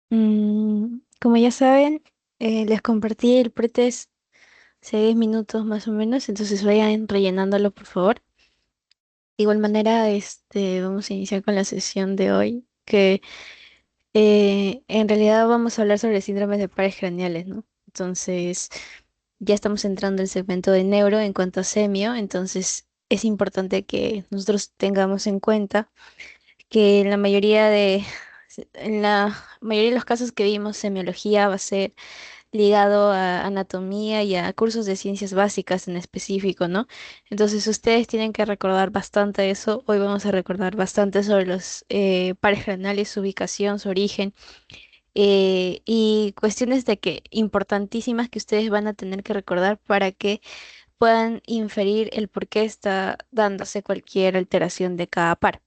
Como ya saben, les compartí el pretest hace 10 minutos más o menos, entonces vayan rellenándolo por favor. De igual manera, vamos a iniciar con la sesión de hoy, que en realidad vamos a hablar sobre síndromes de pares craneales, ¿no? Entonces, ya estamos entrando al segmento de neuro en cuanto a semio, entonces es importante que nosotros tengamos en cuenta que en la mayoría de los casos que vimos, semiología va a ser ligado a anatomía y a cursos de ciencias básicas en específico, ¿no? Entonces ustedes tienen que recordar bastante eso. Hoy vamos a recordar bastante sobre los pares craneales, su ubicación, su origen y cuestiones de que importantísimas que ustedes van a tener que recordar para que puedan inferir el por qué está dándose cualquier alteración de cada par,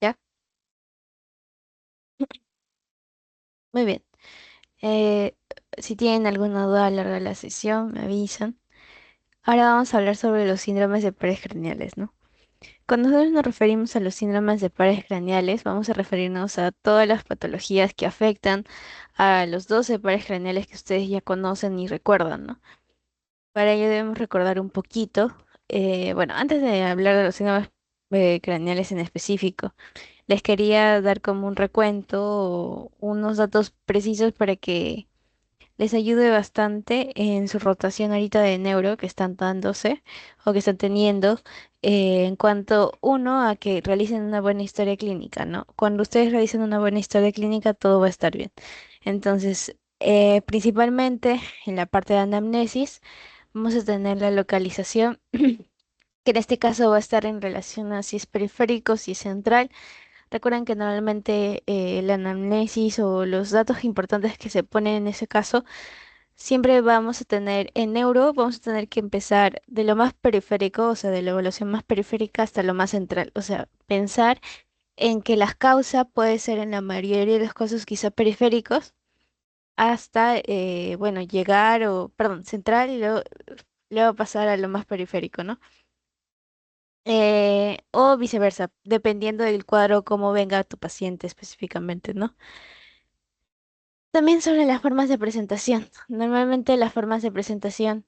¿ya? Muy bien. Eh, si tienen alguna duda a lo largo de la sesión, me avisan. Ahora vamos a hablar sobre los síndromes de pares craneales, ¿no? Cuando nosotros nos referimos a los síndromes de pares craneales, vamos a referirnos a todas las patologías que afectan a los 12 pares craneales que ustedes ya conocen y recuerdan, ¿no? Para ello debemos recordar un poquito, bueno, antes de hablar de los síndromes craneales en específico, les quería dar como un recuento o unos datos precisos para que les ayude bastante en su rotación ahorita de neuro que están dándose o que están teniendo en cuanto, uno, a que realicen una buena historia clínica, ¿no? Cuando ustedes realicen una buena historia clínica, todo va a estar bien. Entonces, principalmente en la parte de anamnesis, vamos a tener la localización, que en este caso va a estar en relación a si es periférico, si es central. Recuerden que normalmente la anamnesis o los datos importantes que se ponen en ese caso siempre vamos a tener en neuro, vamos a tener que empezar de lo más periférico, o sea, de la evaluación más periférica hasta lo más central. O sea, pensar en que las causas puede ser en la mayoría de los casos quizá periféricos, hasta, bueno, llegar o, perdón, central y luego pasar a lo más periférico, ¿no? O viceversa, dependiendo del cuadro, cómo venga tu paciente específicamente, ¿no? También sobre las formas de presentación. Normalmente las formas de presentación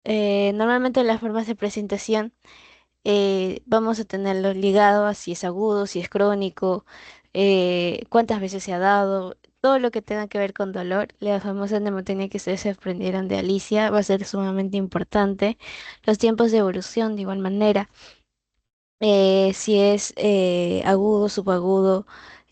las formas de presentación vamos a tenerlo ligado a si es agudo, si es crónico, cuántas veces se ha dado, todo lo que tenga que ver con dolor. La famosa mnemotécnica que ustedes se aprendieron de Alicia va a ser sumamente importante. Los tiempos de evolución de igual manera, si es agudo, subagudo.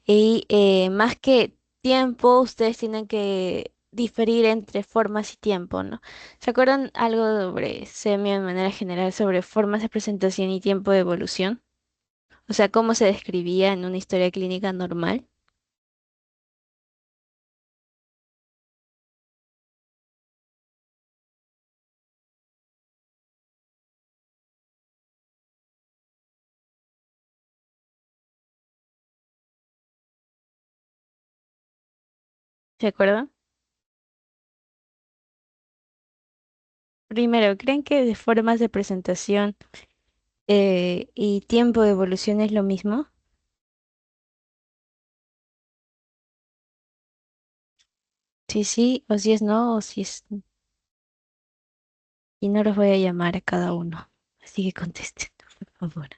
Y más que tiempo, ustedes tienen que diferir entre formas y tiempo, ¿no? ¿Se acuerdan algo sobre semio de manera general, sobre formas de presentación y tiempo de evolución? O sea, cómo se describía en una historia clínica normal. ¿Se acuerdan? Primero, ¿creen que de formas de presentación y tiempo de evolución es lo mismo? Si sí, o si es no, o si es... Y no los voy a llamar a cada uno. Así que contesten, por favor.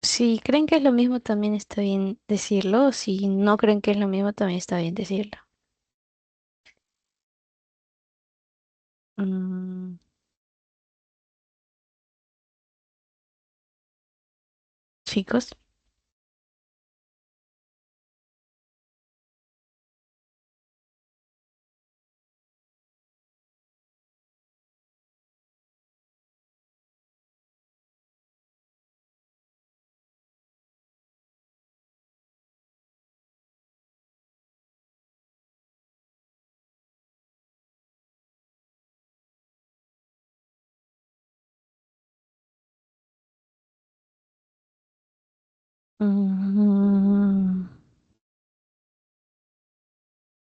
Si creen que es lo mismo, también está bien decirlo. Si no creen que es lo mismo, también está bien decirlo. Mm, chicos. Mm,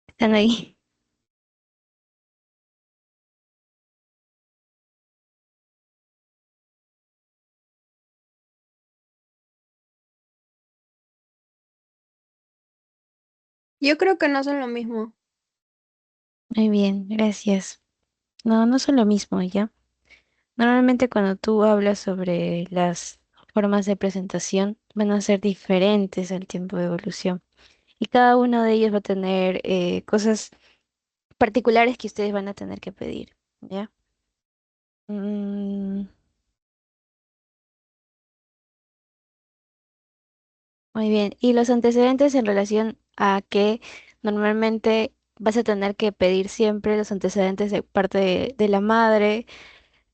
están ahí. Yo creo que no son lo mismo. Muy bien, gracias. No, no son lo mismo, ¿ya? Normalmente cuando tú hablas sobre las formas de presentación, van a ser diferentes al tiempo de evolución. Y cada uno de ellos va a tener cosas particulares que ustedes van a tener que pedir, ¿ya? Mm, muy bien. Y los antecedentes en relación a que normalmente vas a tener que pedir siempre los antecedentes de parte de la madre,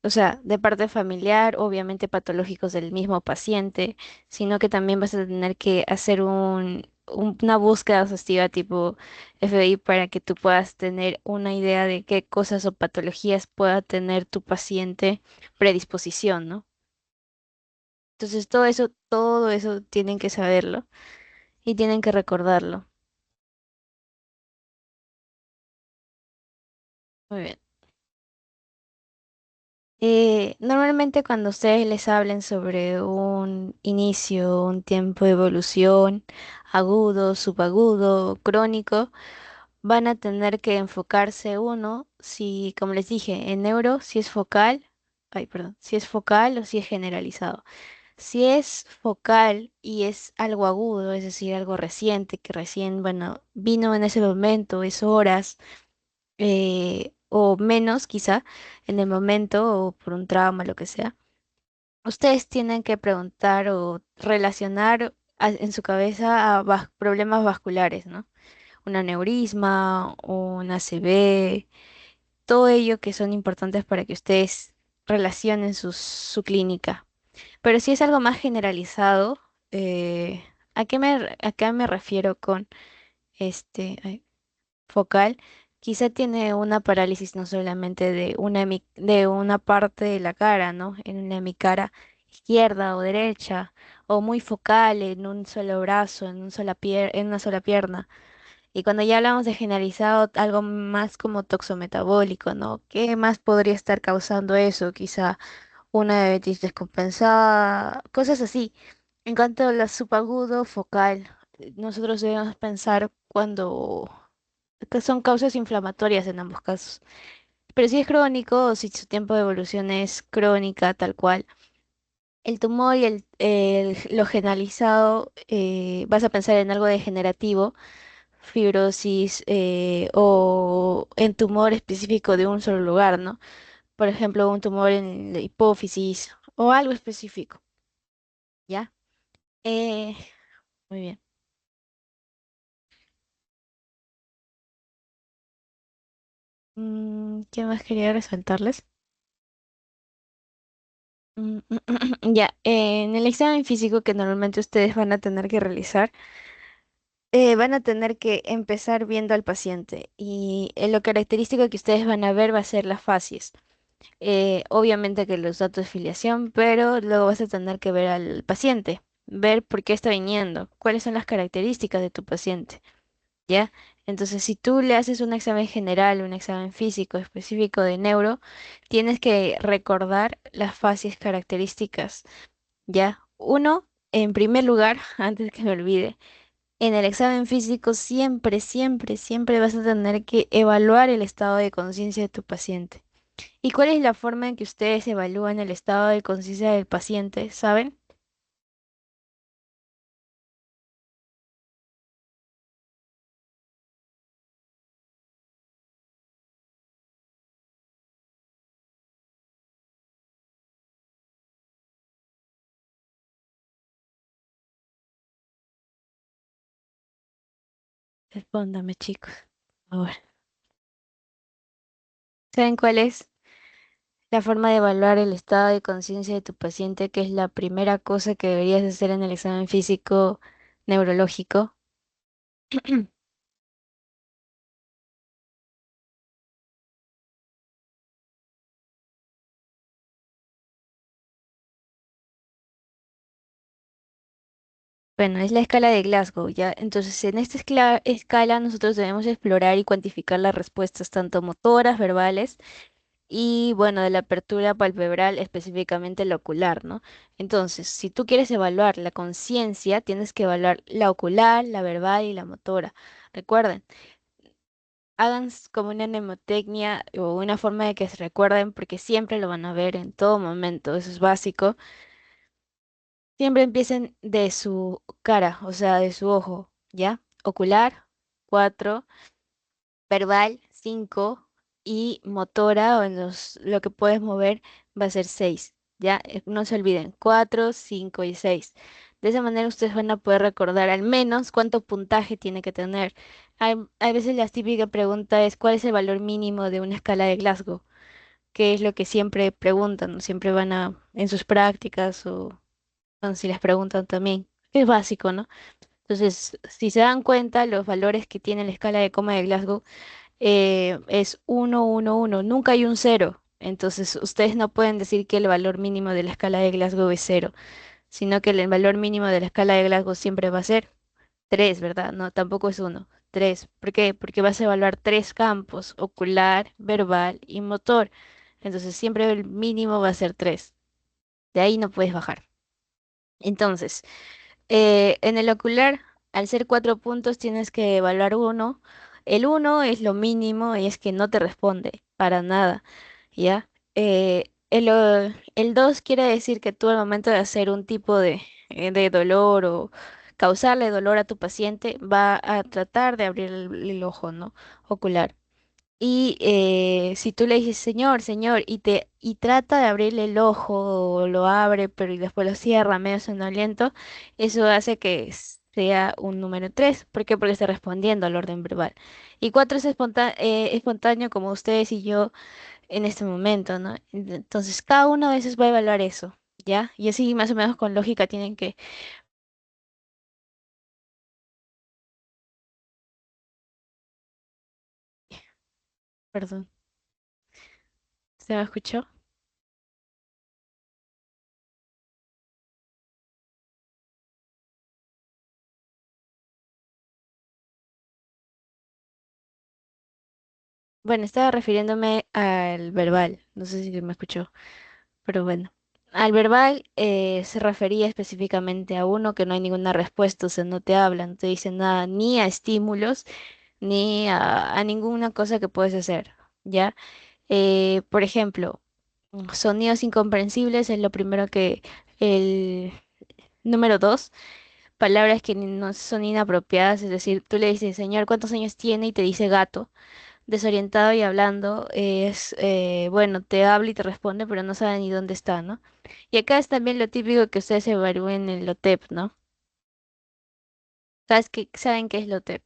o sea, de parte familiar, obviamente patológicos del mismo paciente, sino que también vas a tener que hacer una búsqueda exhaustiva tipo FBI para que tú puedas tener una idea de qué cosas o patologías pueda tener tu paciente predisposición, ¿no? Entonces todo eso tienen que saberlo y tienen que recordarlo. Muy bien. Normalmente cuando ustedes les hablen sobre un inicio, un tiempo de evolución, agudo, subagudo, crónico, van a tener que enfocarse uno, si, como les dije, en neuro, si es focal, ay, perdón, si es focal o si es generalizado. Si es focal y es algo agudo, es decir, algo reciente, que recién, bueno, vino en ese momento, es horas o menos quizá en el momento o por un trauma, lo que sea. Ustedes tienen que preguntar o relacionar en su cabeza a problemas vasculares, ¿no? Un aneurisma, un ACV, todo ello que son importantes para que ustedes relacionen su clínica. Pero si es algo más generalizado, a qué me refiero con ay, focal? Quizá tiene una parálisis no solamente de una parte de la cara, ¿no? En la hemicara izquierda o derecha, o muy focal en un solo brazo, en una sola pierna. Y cuando ya hablamos de generalizado, algo más como toxometabólico, ¿no? ¿Qué más podría estar causando eso? Quizá una diabetes descompensada, cosas así. En cuanto a la subagudo focal, nosotros debemos pensar cuando que son causas inflamatorias en ambos casos. Pero si es crónico o si su tiempo de evolución es crónica, tal cual, el tumor y lo generalizado, vas a pensar en algo degenerativo, fibrosis o en tumor específico de un solo lugar, ¿no? Por ejemplo, un tumor en la hipófisis o algo específico, ¿ya? Eh, muy bien. ¿Qué más quería resaltarles? Ya, en el examen físico que normalmente ustedes van a tener que realizar, van a tener que empezar viendo al paciente y lo característico que ustedes van a ver va a ser las facies. Obviamente que los datos de filiación, pero luego vas a tener que ver al paciente, ver por qué está viniendo, cuáles son las características de tu paciente, ¿ya? Entonces, si tú le haces un examen general, un examen físico específico de neuro, tienes que recordar las facies características. Ya, uno, en primer lugar, antes que me olvide, en el examen físico siempre vas a tener que evaluar el estado de conciencia de tu paciente. ¿Y cuál es la forma en que ustedes evalúan el estado de conciencia del paciente? ¿Saben? Respóndame, chicos. Ahora, ¿saben cuál es la forma de evaluar el estado de conciencia de tu paciente, que es la primera cosa que deberías hacer en el examen físico neurológico? Bueno, es la escala de Glasgow, ¿ya? Entonces, en esta escala nosotros debemos explorar y cuantificar las respuestas tanto motoras, verbales y bueno, de la apertura palpebral, específicamente la ocular, ¿no? Entonces, si tú quieres evaluar la conciencia, tienes que evaluar la ocular, la verbal y la motora. Recuerden, como una mnemotecnia o una forma de que se recuerden, porque siempre lo van a ver en todo momento, eso es básico. Siempre empiecen de su cara, o sea, de su ojo, ¿ya? Ocular, 4, verbal, 5 y motora, o en lo que puedes mover, va a ser 6, ¿ya? No se olviden, 4, 5 y 6. De esa manera ustedes van a poder recordar al menos cuánto puntaje tiene que tener. Hay veces la típica pregunta es, ¿cuál es el valor mínimo de una escala de Glasgow? Que es lo que siempre preguntan, ¿no? Siempre van a, en sus prácticas o bueno, si les preguntan también, que es básico, ¿no? Entonces, si se dan cuenta, los valores que tiene la escala de coma de Glasgow es 1, 1, 1, nunca hay un cero. Entonces, ustedes no pueden decir que el valor mínimo de la escala de Glasgow es cero, sino que el valor mínimo de la escala de Glasgow siempre va a ser 3, ¿verdad? No, tampoco es uno, 3. ¿Por qué? Porque vas a evaluar tres campos, ocular, verbal y motor. Entonces, siempre el mínimo va a ser 3. De ahí no puedes bajar. Entonces, en el ocular, al ser 4 puntos, tienes que evaluar uno. El uno es lo mínimo y es que no te responde para nada, ¿ya? El 2 quiere decir que tú al momento de hacer un tipo de dolor o causarle dolor a tu paciente, va a tratar de abrir el ojo, ¿no? Ocular. Y si tú le dices, señor, señor, y trata de abrirle el ojo, o lo abre, pero y después lo cierra medio sonoliento, eso hace que sea un número 3. ¿Por qué? Porque está respondiendo al orden verbal. Y 4 es espontáneo como ustedes y yo en este momento, ¿no? Entonces, cada uno de esos va a evaluar eso, ¿ya? Y así más o menos con lógica tienen que... Perdón, ¿se me escuchó? Bueno, estaba refiriéndome al verbal, no sé si me escuchó. Pero bueno, al verbal se refería específicamente a uno que no hay ninguna respuesta, o sea, no te hablan, no te dicen nada, ni a estímulos, ni a ninguna cosa que puedes hacer, ¿ya? Por ejemplo, sonidos incomprensibles es lo primero el número 2, palabras que no son inapropiadas, es decir, tú le dices, señor, ¿cuántos años tiene? Y te dice gato desorientado y hablando es, bueno, te habla y te responde, pero no sabe ni dónde está, ¿no? Y acá es también lo típico que ustedes evalúen en el LOTEP, ¿no? ¿Saben qué es LOTEP?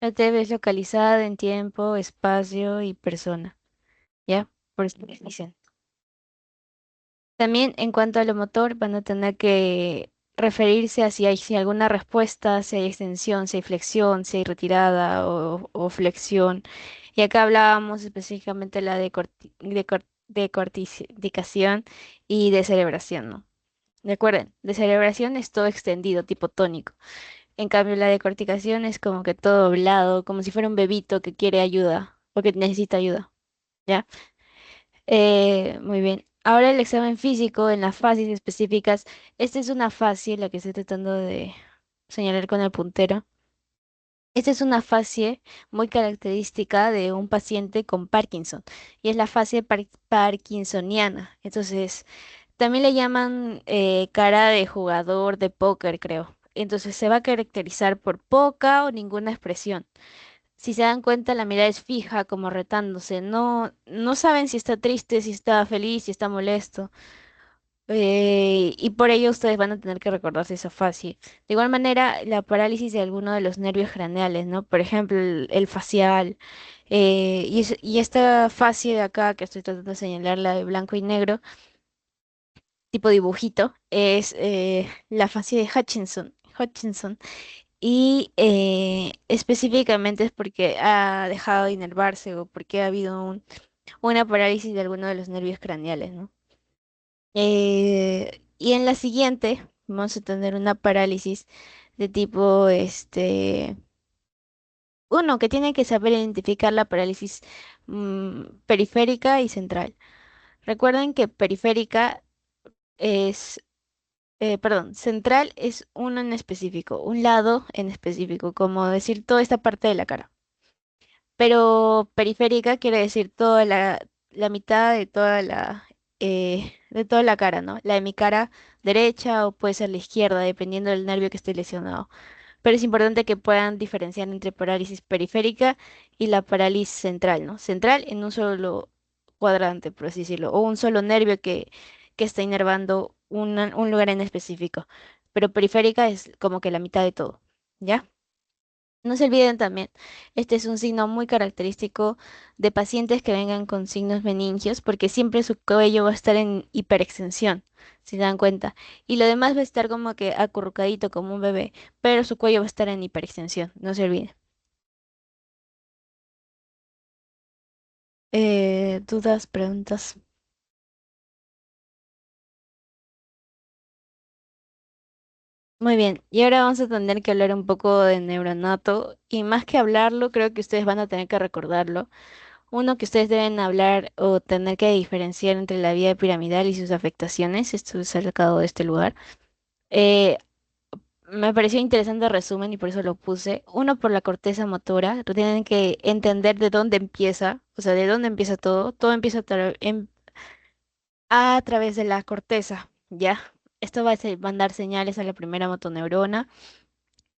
LOTEP es localizada en tiempo, espacio y persona, ¿ya? Por eso les dicen. También en cuanto a lo motor, van a tener que referirse a si hay alguna respuesta, si hay extensión, si hay flexión, si hay retirada o flexión. Y acá hablábamos específicamente la de corticación y de celebración, ¿no? Recuerden, de celebración es todo extendido, tipo tónico. En cambio, la de corticación es como que todo doblado, como si fuera un bebito que quiere ayuda o que necesita ayuda. ¿Ya? Muy bien. Ahora el examen físico en las fases específicas. Esta es una fase, la que estoy tratando de señalar con el puntero. Esta es una fase muy característica de un paciente con Parkinson y es la fase parkinsoniana. Entonces, también le llaman cara de jugador de póker, creo. Entonces, se va a caracterizar por poca o ninguna expresión. Si se dan cuenta, la mirada es fija, como retándose. No, no saben si está triste, si está feliz, si está molesto. Y por ello ustedes van a tener que recordarse esa fase. De igual manera, la parálisis de alguno de los nervios craneales, ¿no? Por ejemplo, el facial. Y esta fase de acá, que estoy tratando de señalar, la de blanco y negro, tipo dibujito, es la fase de Hutchinson. Y específicamente es porque ha dejado de inervarse o porque ha habido una parálisis de alguno de los nervios craneales, ¿no? Y en la siguiente vamos a tener una parálisis de tipo, uno que tiene que saber identificar la parálisis periférica y central. Recuerden que periférica es, perdón, central es uno en específico, un lado en específico, como decir toda esta parte de la cara. Pero periférica quiere decir toda la mitad de toda la cara, ¿no? La de mi cara derecha o puede ser la izquierda, dependiendo del nervio que esté lesionado. Pero es importante que puedan diferenciar entre parálisis periférica y la parálisis central, ¿no? Central en un solo cuadrante, por así decirlo, o un solo nervio que está inervando un lugar en específico. Pero periférica es como que la mitad de todo, ¿ya? No se olviden también, este es un signo muy característico de pacientes que vengan con signos meningios, porque siempre su cuello va a estar en hiperextensión, si se dan cuenta. Y lo demás va a estar como que acurrucadito como un bebé, pero su cuello va a estar en hiperextensión, no se olviden. ¿Dudas, preguntas? Muy bien, y ahora vamos a tener que hablar un poco de neuronato, y más que hablarlo, creo que ustedes van a tener que recordarlo. Uno que ustedes deben hablar o tener que diferenciar entre la vía piramidal y sus afectaciones. Esto es sacado de este lugar. Eh, Me pareció interesante el resumen y por eso lo puse. Uno, por la corteza motora. Tienen que entender de dónde empieza, o sea, de dónde empieza todo. Todo empieza a través de la corteza, ¿ya? Esto va a mandar señales a la primera motoneurona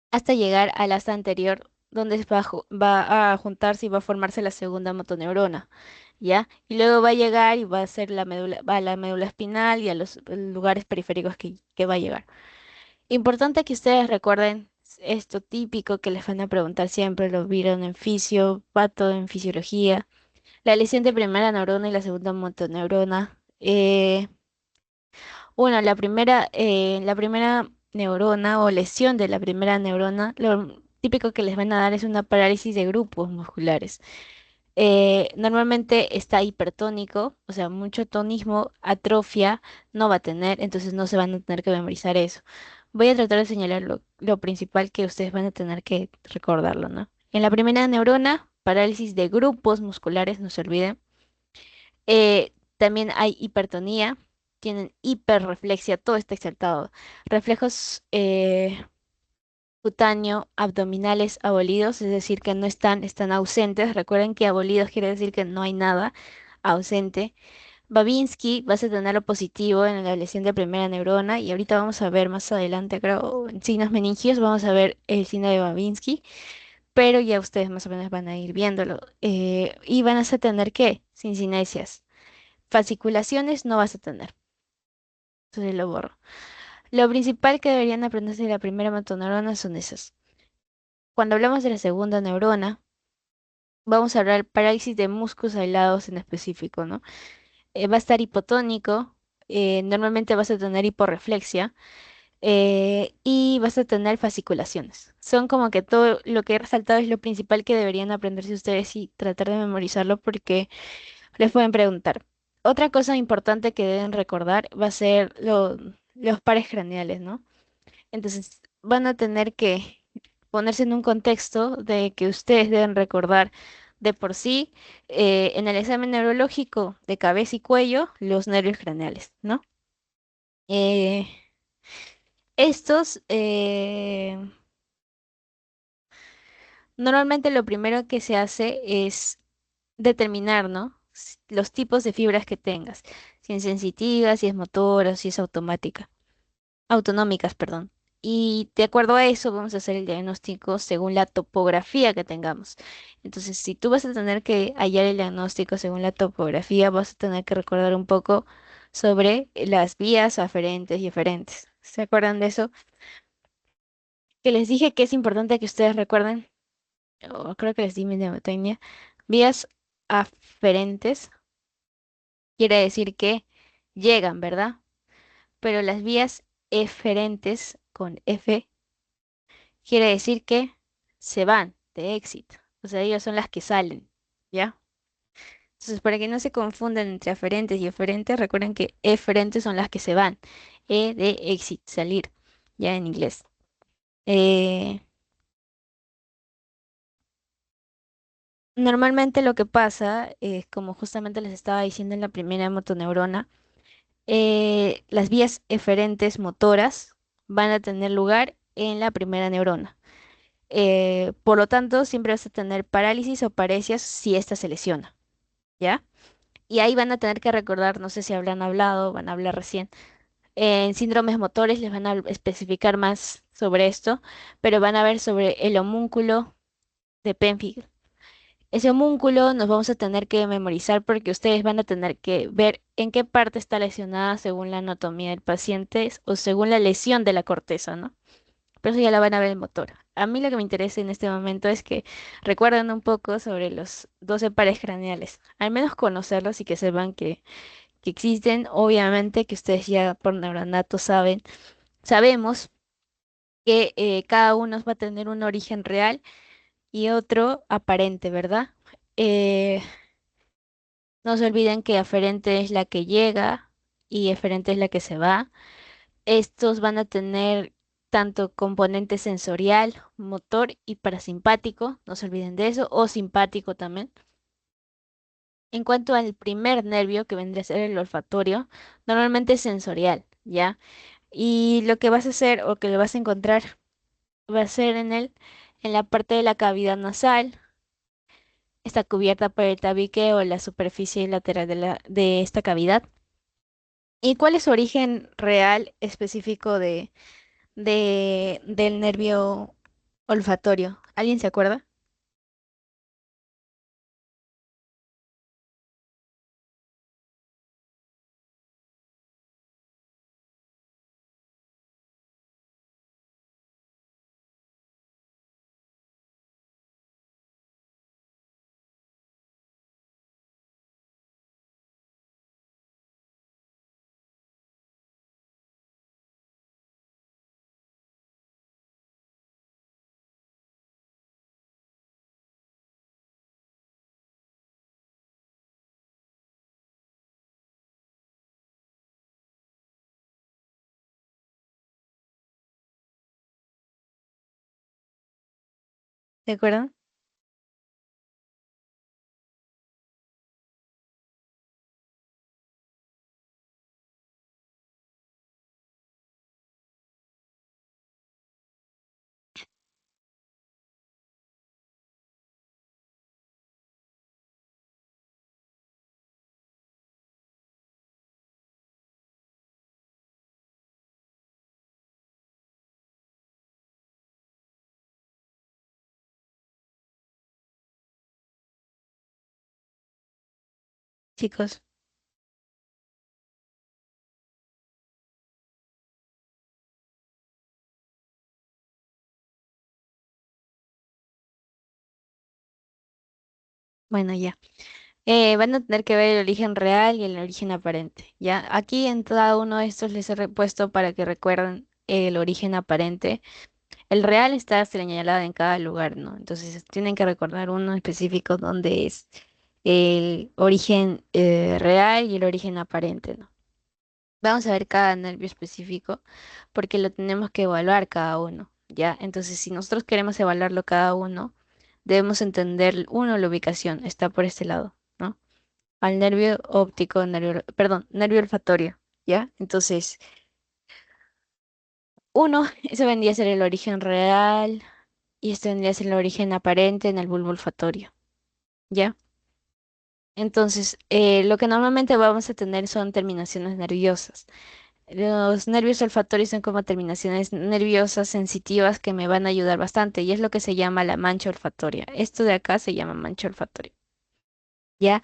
hasta llegar al asta anterior, donde va a juntarse y va a formarse la segunda motoneurona, ¿ya? Y luego va a llegar y va a ser la médula, va a la médula espinal y a los lugares periféricos que va a llegar. Importante que ustedes recuerden esto típico que les van a preguntar siempre, lo vieron en fisio, pato en fisiología, la lesión de primera neurona y la segunda motoneurona. Bueno, la primera neurona o lesión de la primera neurona, lo típico que les van a dar es una parálisis de grupos musculares. Normalmente está hipertónico, o sea, mucho tonismo, atrofia no va a tener, entonces no se van a tener que memorizar eso. Voy a tratar de señalar lo principal que ustedes van a tener que recordarlo, ¿no? En la primera neurona, parálisis de grupos musculares, no se olviden. También hay hipertonía, tienen hiperreflexia, todo está exaltado. Reflejos cutáneo, abdominales abolidos, es decir, que no están, están ausentes. Recuerden que abolidos quiere decir que no hay nada ausente. Babinski, vas a tener lo positivo en la lesión de primera neurona y ahorita vamos a ver más adelante, creo, en signos meningios, vamos a ver el signo de Babinski, pero ya ustedes más o menos van a ir viéndolo. Y van a tener ¿qué? Sincinesias. Fasciculaciones no vas a tener, entonces lo borro. Lo principal que deberían aprenderse de la primera motoneurona son esas. Cuando hablamos de la segunda neurona, vamos a hablar parálisis de músculos aislados en específico, ¿no? Va a estar hipotónico, normalmente vas a tener hiporreflexia y vas a tener fasciculaciones. Son como que todo lo que he resaltado es lo principal que deberían aprenderse ustedes y tratar de memorizarlo porque les pueden preguntar. Otra cosa importante que deben recordar va a ser los pares craneales, ¿no? Entonces van a tener que ponerse en un contexto de que ustedes deben recordar de por sí en el examen neurológico de cabeza y cuello los nervios craneales, ¿no? Eh, estos normalmente lo primero que se hace es determinar, ¿no? Los tipos de fibras que tengas, si es sensitiva, si es motora, si es automática. Autonómicas, perdón. Y de acuerdo a eso vamos a hacer el diagnóstico según la topografía que tengamos. Entonces, si tú vas a tener que hallar el diagnóstico según la topografía, vas a tener que recordar un poco sobre las vías aferentes y eferentes. ¿Se acuerdan de eso? Que les dije que es importante que ustedes recuerden, o creo que les di mi mnemotecnia, vías aferentes quiere decir que llegan, ¿verdad? Pero las vías eferentes con F quiere decir que se van de éxito. O sea, ellas son las que salen, ¿ya? Entonces, para que no se confundan entre aferentes y eferentes, recuerden que eferentes son las que se van. E de exit, salir, ya en inglés. Eh, Normalmente lo que pasa es, como justamente les estaba diciendo en la primera motoneurona, las vías eferentes motoras van a tener lugar en la primera neurona. Por lo tanto, siempre vas a tener parálisis o paresias si ésta se lesiona, ¿ya? Y ahí van a tener que recordar, no sé si habrán hablado, van a hablar recién. En síndromes motores les van a especificar más sobre esto, pero van a ver sobre el homúnculo de Penfield. Ese homúnculo nos vamos a tener que memorizar porque ustedes van a tener que ver en qué parte está lesionada según la anatomía del paciente o según la lesión de la corteza, ¿no? Pero eso ya la van a ver en motor. A mí lo que me interesa en este momento es que recuerden un poco sobre los 12 pares craneales, al menos conocerlos y que sepan que existen. Obviamente que ustedes ya por neuronato sabemos que cada uno va a tener un origen real y otro aparente, ¿verdad? Eh, no se olviden que aferente es la que llega y eferente es la que se va. Estos van a tener tanto componente sensorial, motor y parasimpático, no se olviden de eso, o simpático también. En cuanto al primer nervio, que vendría a ser el olfatorio, normalmente es sensorial, ¿ya? Y lo que vas a hacer o que le vas a encontrar va a ser en en la parte de la cavidad nasal, está cubierta por el tabique o la superficie lateral de esta cavidad. ¿Y cuál es su origen real específico del nervio olfatorio? ¿Alguien se acuerda? ¿De acuerdo? Chicos, bueno, ya. Van a tener que ver el origen real y el origen aparente, ¿ya? Aquí en cada uno de estos les he repuesto para que recuerden el origen aparente. El real está señalado en cada lugar, ¿no? Entonces tienen que recordar uno específico donde es el origen real y el origen aparente, ¿no? Vamos a ver cada nervio específico porque lo tenemos que evaluar cada uno, ¿ya? Entonces, si nosotros queremos evaluarlo cada uno, debemos entender, uno, la ubicación, está por este lado, ¿no? Al nervio óptico, perdón, nervio olfatorio, ¿ya? Entonces, uno, ese vendría a ser el origen real y este vendría a ser el origen aparente en el bulbo olfatorio, ¿ya? Entonces, lo que normalmente vamos a tener son terminaciones nerviosas. Los nervios olfatorios son como terminaciones nerviosas sensitivas que me van a ayudar bastante y es lo que se llama la mancha olfatoria. Esto de acá se llama mancha olfatoria. ¿Ya?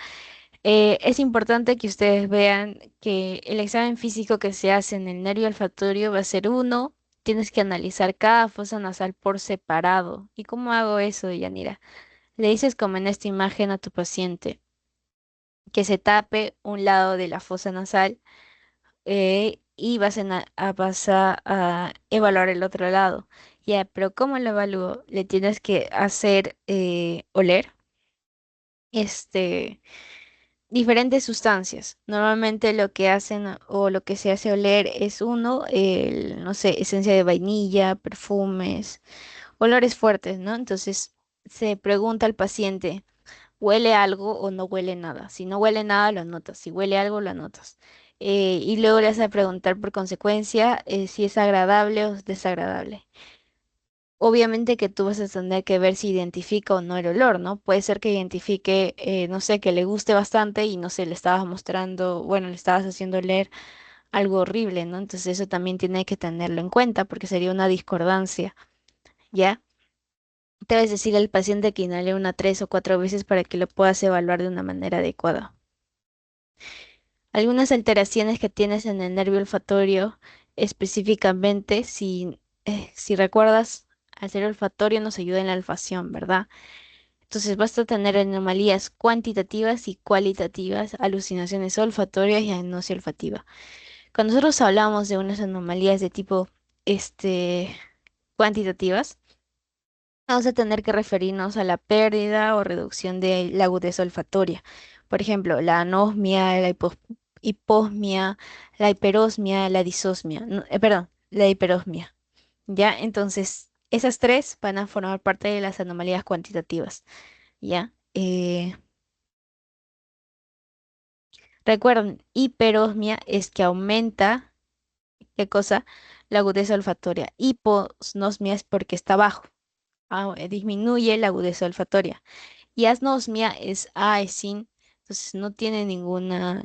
Es importante que ustedes vean que el examen físico que se hace en el nervio olfatorio va a ser uno. Tienes que analizar cada fosa nasal por separado. ¿Y cómo hago eso, Yanira? Le dices como en esta imagen a tu paciente que se tape un lado de la fosa nasal y vas a evaluar el otro lado. Ya, pero ¿cómo lo evalúo? Le tienes que hacer oler. Este. diferentes sustancias. Normalmente lo que hacen o lo que se hace oler es uno, no sé, esencia de vainilla, perfumes, olores fuertes, ¿no? Entonces se pregunta al paciente, ¿huele algo o no huele nada? Si no huele nada, lo anotas. Si huele algo, lo anotas. Y luego le vas a preguntar por consecuencia si es agradable o desagradable. Obviamente que tú vas a tener que ver si identifica o no el olor, ¿no? Puede ser que identifique, no sé, que le guste bastante y no sé, le estabas mostrando, bueno, le estabas haciendo leer algo horrible, ¿no? Entonces eso también tiene que tenerlo en cuenta porque sería una discordancia, ¿ya? Debes decirle al paciente que inhale una 3 o 4 veces para que lo puedas evaluar de una manera adecuada. Algunas alteraciones que tienes en el nervio olfatorio, específicamente, si recuerdas, al ser olfatorio nos ayuda en la olfacción, ¿verdad? Entonces basta tener anomalías cuantitativas y cualitativas, alucinaciones olfatorias y agnosia olfativa. Cuando nosotros hablamos de unas anomalías de tipo cuantitativas, vamos a tener que referirnos a la pérdida o reducción de la agudeza olfatoria. Por ejemplo, la anosmia, la hiposmia, la hiperosmia, la disosmia, perdón, la hiperosmia. ¿Ya? Entonces, esas tres van a formar parte de las anomalías cuantitativas. ¿Ya? Recuerden, hiperosmia es que aumenta, ¿qué cosa? La agudeza olfatoria. Hiposnosmia es porque está bajo, disminuye la agudeza olfatoria. Y asnosmia es A, es sin, entonces no tiene ninguna,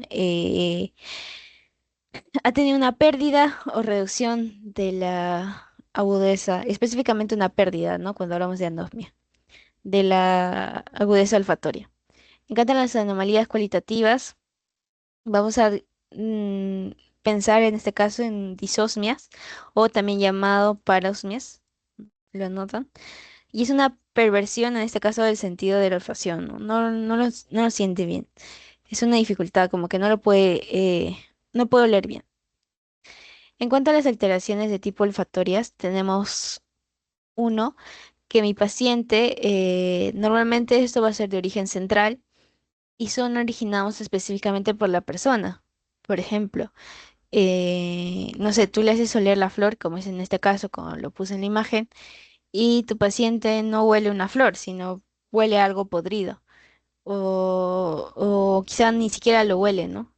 ha tenido una pérdida o reducción de la agudeza, específicamente una pérdida, ¿no? Cuando hablamos de anosmia, de la agudeza olfatoria. Me encantan las anomalías cualitativas. Vamos a mm, pensar en este caso en disosmias o también llamado parosmias, ¿lo notan? Y es una perversión en este caso del sentido de la olfacción, ¿no? No lo siente bien. Es una dificultad, como que no puede oler bien. En cuanto a las alteraciones de tipo olfatorias, tenemos uno que mi paciente, normalmente esto va a ser de origen central y son originados específicamente por la persona. Por ejemplo, no sé, tú le haces oler la flor, como es en este caso, como lo puse en la imagen, y tu paciente no huele una flor, sino huele algo podrido. O quizá ni siquiera lo huele, ¿no?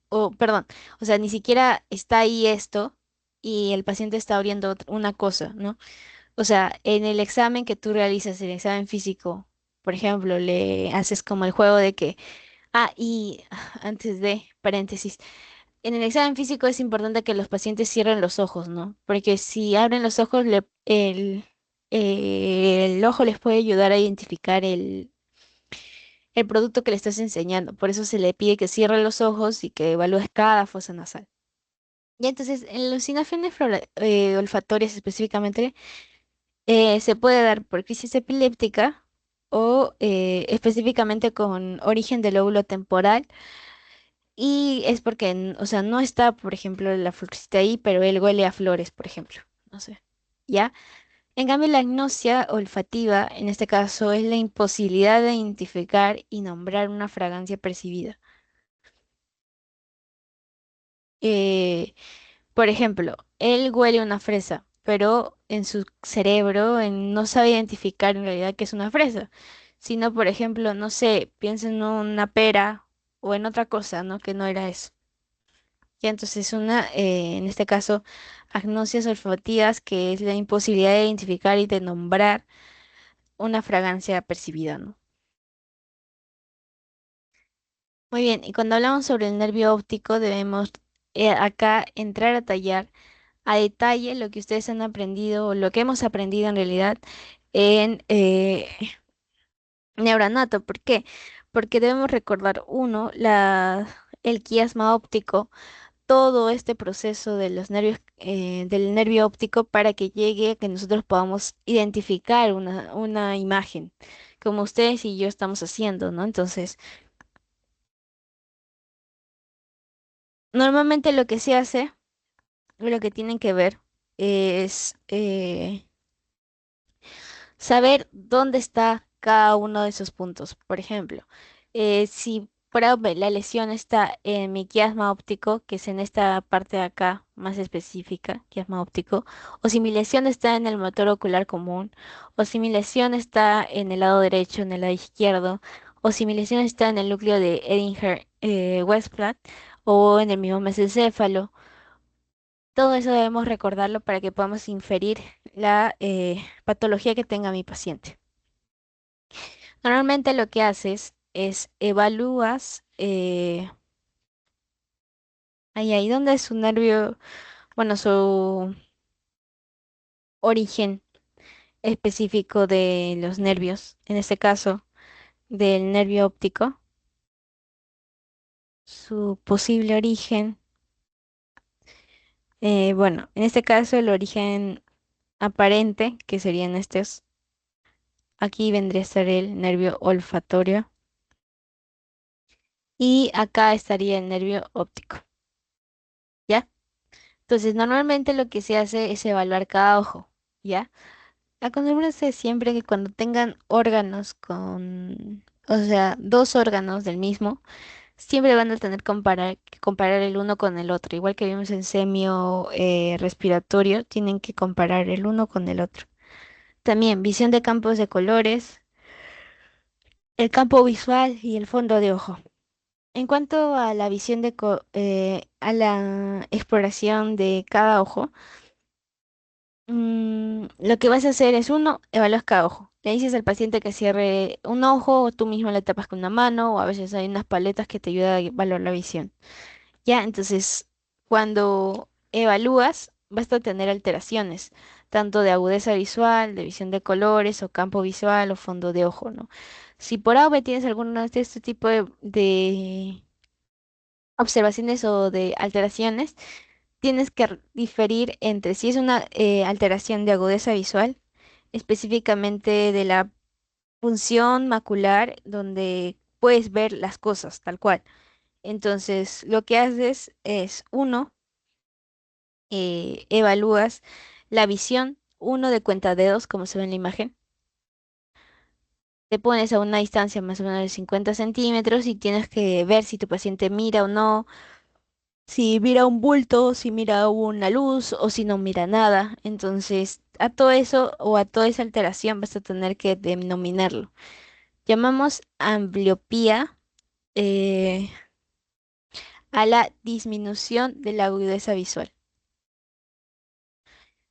O, perdón, o sea, ni siquiera está ahí esto y el paciente está oliendo una cosa, ¿no? O sea, en el examen que tú realizas, el examen físico, por ejemplo, le haces como el juego de que, y antes de paréntesis. En el examen físico es importante que los pacientes cierren los ojos, ¿no? Porque si abren los ojos, el ojo les puede ayudar a identificar el producto que le estás enseñando. Por eso se le pide que cierre los ojos y que evalúes cada fosa nasal. Y entonces, en las alucinaciones olfatorias específicamente, se puede dar por crisis epiléptica o específicamente con origen del lóbulo temporal. Y es porque, o sea, no está, por ejemplo, la florcita ahí, pero él huele a flores, por ejemplo. No sé. ¿Ya? En cambio, la agnosia olfativa, en este caso, es la imposibilidad de identificar y nombrar una fragancia percibida. Eh, por ejemplo, él huele una fresa, pero en su cerebro no sabe identificar en realidad que es una fresa, sino, por ejemplo, no sé, piensa en una pera o en otra cosa, ¿no? Que no era eso. Ya entonces en este caso, agnosias olfativas, que es la imposibilidad de identificar y de nombrar una fragancia percibida, ¿no? Muy bien, y cuando hablamos sobre el nervio óptico, debemos acá entrar a tallar a detalle lo que ustedes han aprendido, o lo que hemos aprendido en realidad en Neuranato. ¿Por qué? Porque debemos recordar, uno, el quiasma óptico, todo este proceso de los nervios, del nervio óptico para que llegue a que nosotros podamos identificar una imagen, como ustedes y yo estamos haciendo, ¿no? Entonces, normalmente lo que se hace, lo que tienen que ver es saber dónde está cada uno de esos puntos. Por ejemplo, si por AV la lesión está en mi quiasma óptico, que es en esta parte de acá más específica, quiasma óptico, o si mi lesión está en el motor ocular común, o si mi lesión está en el lado derecho, en el lado izquierdo, o si mi lesión está en el núcleo de Edinger-Westphal o en el mismo mesencéfalo. Todo eso debemos recordarlo para que podamos inferir la patología que tenga mi paciente. Normalmente lo que haces es evalúas ahí donde es su nervio, bueno, su origen específico de los nervios, en este caso del nervio óptico, su posible origen, bueno, en este caso el origen aparente, que serían estos, aquí vendría a ser el nervio olfatorio y acá estaría el nervio óptico, ¿ya? Entonces, normalmente lo que se hace es evaluar cada ojo, ¿ya? Acostúmbrense siempre que cuando tengan órganos o sea, dos órganos del mismo, siempre van a tener que comparar el uno con el otro. Igual que vimos en semio respiratorio, tienen que comparar el uno con el otro. También visión de campos de colores, el campo visual y el fondo de ojo. En cuanto a la visión a la exploración de cada ojo, lo que vas a hacer es uno, evalúas cada ojo. Le dices al paciente que cierre un ojo o tú mismo le tapas con una mano o a veces hay unas paletas que te ayudan a evaluar la visión. Ya, entonces cuando evalúas vas a tener alteraciones, tanto de agudeza visual, de visión de colores o campo visual o fondo de ojo, ¿no? Si por A o B tienes alguno de este tipo de observaciones o de alteraciones, tienes que diferir entre si es una alteración de agudeza visual, específicamente de la función macular, donde puedes ver las cosas tal cual. Entonces, lo que haces es, uno, evalúas la visión, uno de cuentadedos, como se ve en la imagen. Te pones a una distancia más o menos de 50 centímetros y tienes que ver si tu paciente mira o no, si mira un bulto, si mira una luz o si no mira nada. Entonces, a todo eso o a toda esa alteración vas a tener que denominarlo. Llamamos ambliopía a la disminución de la agudeza visual.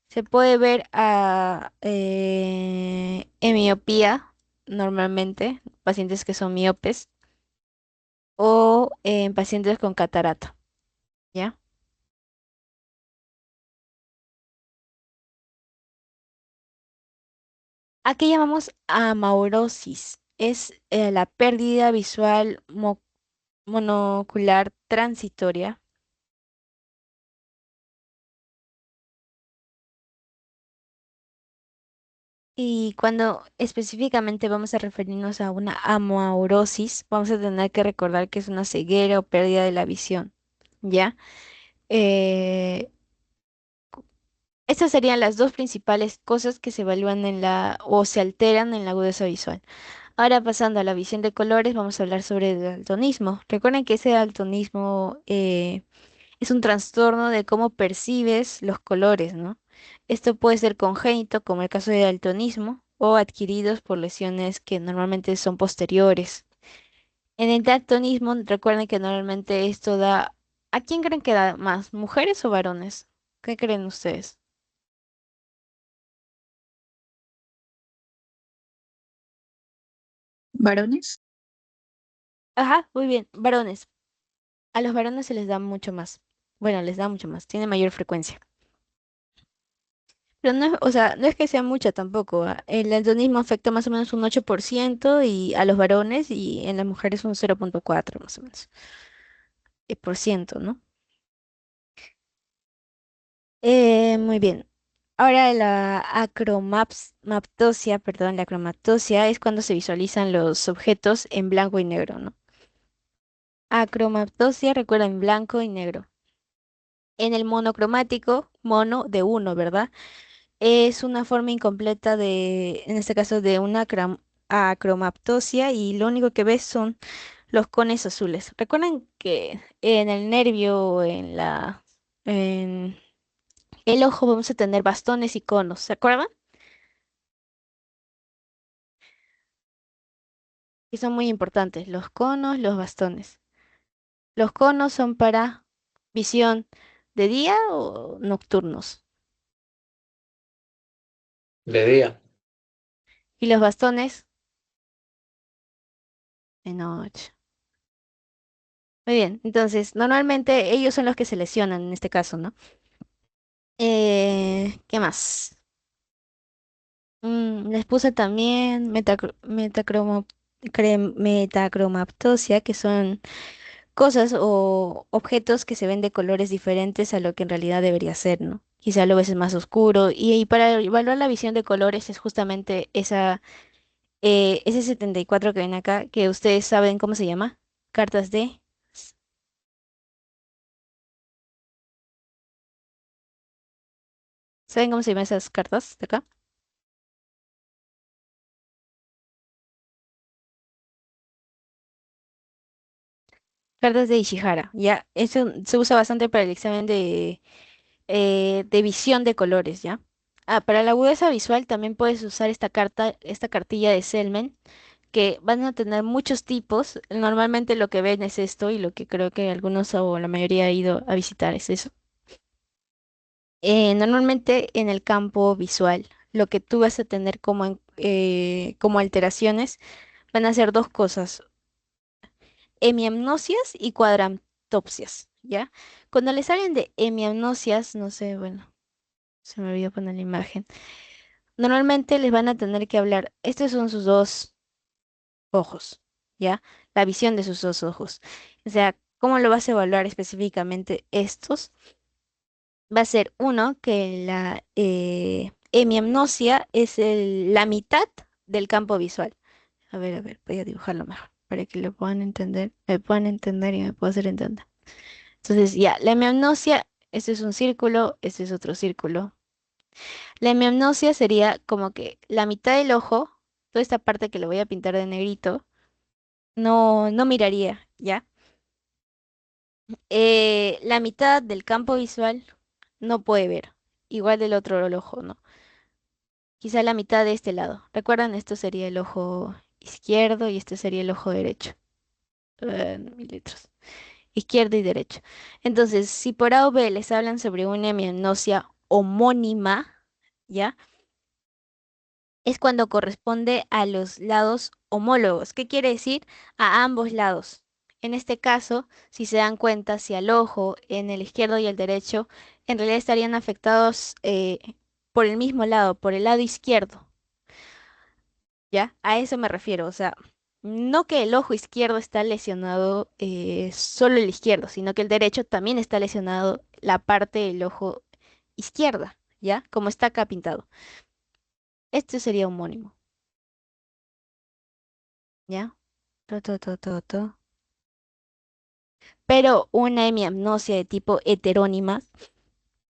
Se puede ver en miopía normalmente, pacientes que son miopes o en pacientes con catarata, ¿ya? ¿A qué llamamos amaurosis? Es la pérdida visual monocular transitoria. Y cuando específicamente vamos a referirnos a una amaurosis, vamos a tener que recordar que es una ceguera o pérdida de la visión, ¿ya? Eh, Estas serían las dos principales cosas que se evalúan o se alteran en la agudeza visual. Ahora pasando a la visión de colores, vamos a hablar sobre el daltonismo. Recuerden que ese daltonismo es un trastorno de cómo percibes los colores, ¿no? Esto puede ser congénito, como el caso de daltonismo, o adquiridos por lesiones que normalmente son posteriores. En el daltonismo, recuerden que normalmente esto da... ¿A quién creen que da más? ¿Mujeres o varones? ¿Qué creen ustedes? ¿Varones? Ajá, muy bien, varones. A los varones se les da mucho más. Bueno, les da mucho más, tiene mayor frecuencia. Pero no es, o sea, no es que sea mucha tampoco. El daltonismo afecta más o menos un 8% y a los varones y en las mujeres un 0,4 más o menos. Por ciento, ¿no? Muy bien. Ahora la acromaptosia, perdón, la acromatosia es cuando se visualizan los objetos en blanco y negro, ¿no? Acromaptosia recuerda en blanco y negro. En el monocromático, mono de uno, ¿verdad? Es una forma incompleta en este caso, de una acromaptosia y lo único que ves son los cones azules. Recuerden que en el nervio o en el ojo vamos a tener bastones y conos, ¿se acuerdan? Y son muy importantes, los conos, los bastones. Los conos son para visión de día o nocturnos. De día. Y los bastones de noche. Muy bien, entonces normalmente ellos son los que se lesionan en este caso, ¿no? ¿Qué más? Les puse también metacromaptosia, que son cosas o objetos que se ven de colores diferentes a lo que en realidad debería ser, ¿no? Quizá lo ves más oscuro. Y para evaluar la visión de colores es justamente ese 74 que ven acá, que ustedes saben cómo se llama. Cartas de... ¿Saben cómo se llaman esas cartas de acá? Cartas de Ishihara. Ya, eso se usa bastante para el examen de visión de colores, ¿ya? Ah, para la agudeza visual también puedes usar esta cartilla de Selmen, que van a tener muchos tipos. Normalmente lo que ven es esto y lo que creo que algunos o la mayoría ha ido a visitar es eso. Normalmente en el campo visual, lo que tú vas a tener como alteraciones van a ser dos cosas, hemianopsias y cuadrantopsias, ¿ya? Cuando les salen de hemianopsias, no sé, bueno, se me olvidó poner la imagen. Normalmente les van a tener que hablar, estos son sus dos ojos, ¿ya? La visión de sus dos ojos. O sea, ¿cómo lo vas a evaluar específicamente estos? Va a ser uno que la hemianopsia es la mitad del campo visual. A ver, voy a dibujarlo mejor para que lo puedan entender, me puedan entender y me puedan hacer entender. Entonces, ya, la hemianopsia, este es un círculo, este es otro círculo. La hemianopsia sería como que la mitad del ojo, toda esta parte que lo voy a pintar de negrito, no miraría, ¿ya? La mitad del campo visual no puede ver, igual del otro ojo, ¿no? Quizá la mitad de este lado. ¿Recuerdan? Esto sería el ojo izquierdo y este sería el ojo derecho. Mililitros. Izquierdo y derecho. Entonces, si por A o B les hablan sobre una hemianopsia homónima, ¿ya? Es cuando corresponde a los lados homólogos. ¿Qué quiere decir? A ambos lados. En este caso, si se dan cuenta, si al ojo en el izquierdo y el derecho, en realidad estarían afectados por el mismo lado, por el lado izquierdo, ¿ya? A eso me refiero. O sea, no que el ojo izquierdo está lesionado solo el izquierdo, sino que el derecho también está lesionado la parte del ojo izquierda, ¿ya? Como está acá pintado. Este sería homónimo, ¿ya? To. Pero una hemianopsia de tipo heterónima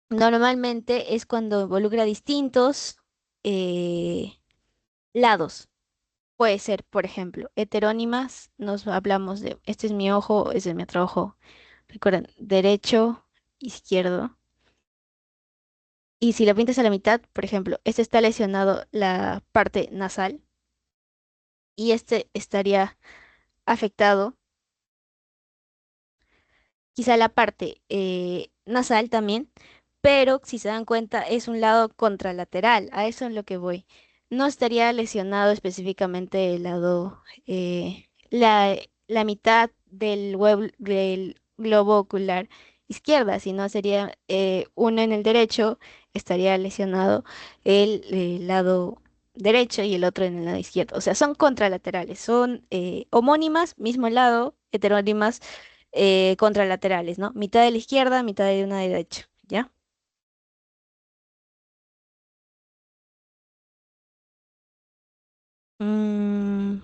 normalmente es cuando involucra distintos eh, lados. Puede ser, por ejemplo, heterónimas, nos hablamos de, este es mi ojo, este es mi otro ojo. Recuerden, derecho, izquierdo. Y si lo pintas a la mitad, por ejemplo, este está lesionado la parte nasal y este estaría afectado quizá la parte nasal también, pero si se dan cuenta es un lado contralateral, a eso es lo que voy. No estaría lesionado específicamente el lado, la mitad del globo ocular izquierda, sino sería uno en el derecho, estaría lesionado el lado derecho y el otro en el lado izquierdo. O sea, son contralaterales, son homónimas, mismo lado, heterónimas contralaterales, ¿no? Mitad de la izquierda, mitad de una derecha, ¿ya? Mm,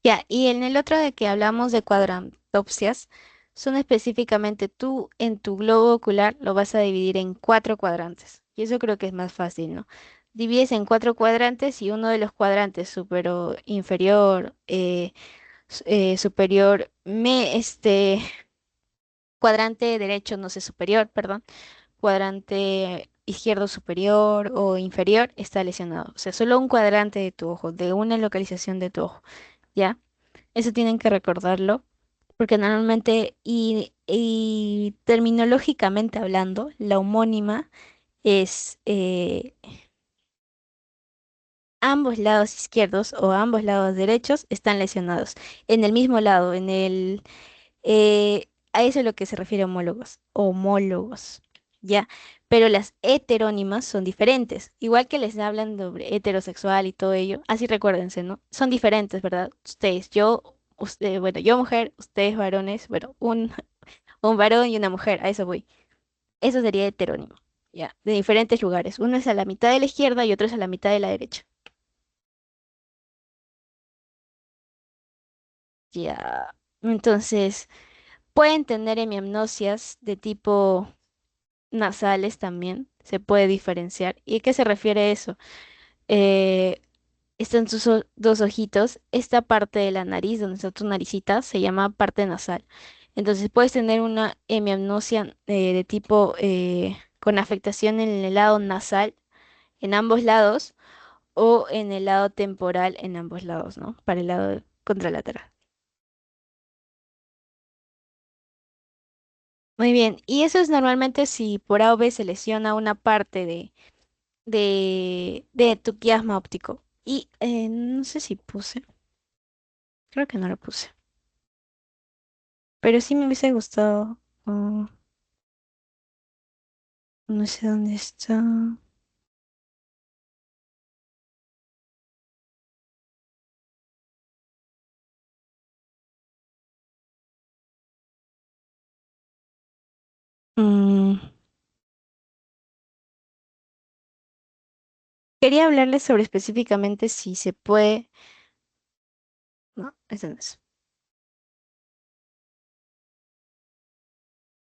ya, y en el otro de que hablamos de cuadrantopsias, son específicamente tú en tu globo ocular lo vas a dividir en cuatro cuadrantes. Y eso creo que es más fácil, ¿no? divides en cuatro cuadrantes y uno de los cuadrantes superior, inferior, superior, cuadrante derecho, no sé, superior, perdón, cuadrante izquierdo superior o inferior está lesionado. O sea, solo un cuadrante de tu ojo, de una localización de tu ojo, ¿ya? Eso tienen que recordarlo, porque normalmente y terminológicamente hablando, la homónima es ambos lados izquierdos o ambos lados derechos están lesionados. En el mismo lado, a eso es lo que se refiere homólogos, homólogos, ¿ya? Pero las heterónimas son diferentes. Igual que les hablan sobre heterosexual y todo ello, así recuérdense, ¿no? Son diferentes, ¿verdad? Ustedes, bueno, yo mujer, ustedes varones, bueno, un varón y una mujer, a eso voy. Eso sería heterónimo, ¿ya? De diferentes lugares. Uno es a la mitad de la izquierda y otro es a la mitad de la derecha. Ya. Entonces, pueden tener hemianopsias de tipo nasales también, se puede diferenciar. ¿Y a qué se refiere eso? Eh, Están sus dos ojitos, esta parte de la nariz, donde está tu naricita, se llama parte nasal. Entonces puedes tener una hemianopsia de tipo con afectación en el lado nasal, en ambos lados, o en el lado temporal, en ambos lados, ¿no? Para el lado contralateral. Muy bien, y eso es normalmente si por A o B se lesiona una parte de tu quiasma óptico. Y no sé si puse, creo que no lo puse, pero sí me hubiese gustado. Oh, no sé dónde está. Mm, Quería hablarles sobre específicamente si se puede. No, eso no es.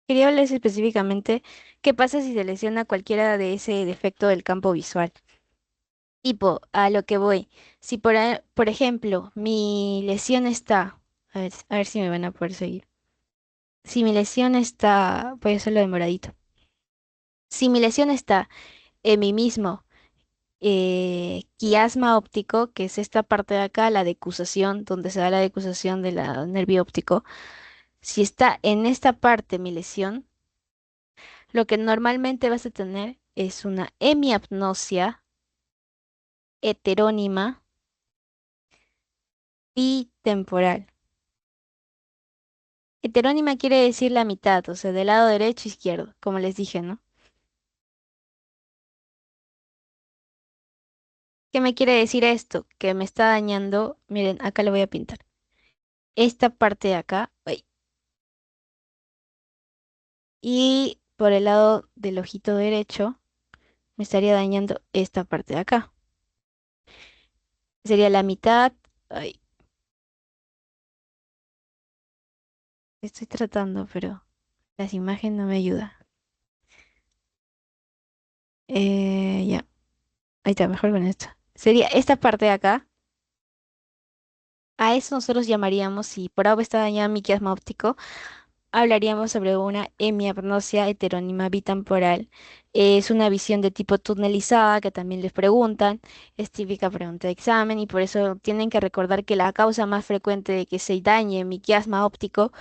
Quería hablarles específicamente qué pasa si se lesiona cualquiera de ese defecto del campo visual. Tipo, a lo que voy. Si por ejemplo, mi lesión está. A ver si me van a poder seguir. Si mi lesión está. Voy a hacerlo demoradito. Si mi lesión está en mi mismo quiasma óptico, que es esta parte de acá, la decusación, donde se da la decusación del nervio óptico. Si está en esta parte mi lesión, lo que normalmente vas a tener es una hemiapnosia heterónima bitemporal. Heterónima quiere decir la mitad, o sea, del lado derecho e izquierdo, como les dije, ¿no? ¿Qué me quiere decir esto? Que me está dañando, miren, acá lo voy a pintar. Esta parte de acá, ay, y por el lado del ojito derecho me estaría dañando esta parte de acá. Sería la mitad. Ay, estoy tratando, pero las imágenes no me ayudan. Ya, ahí está, mejor con esto. Sería esta parte de acá. A eso nosotros llamaríamos, si por algo está dañado mi quiasma óptico, hablaríamos sobre una hemiapnosia heterónima bitemporal. Es una visión de tipo tunelizada que también les preguntan. Es típica pregunta de examen y por eso tienen que recordar que la causa más frecuente de que se dañe mi quiasma óptico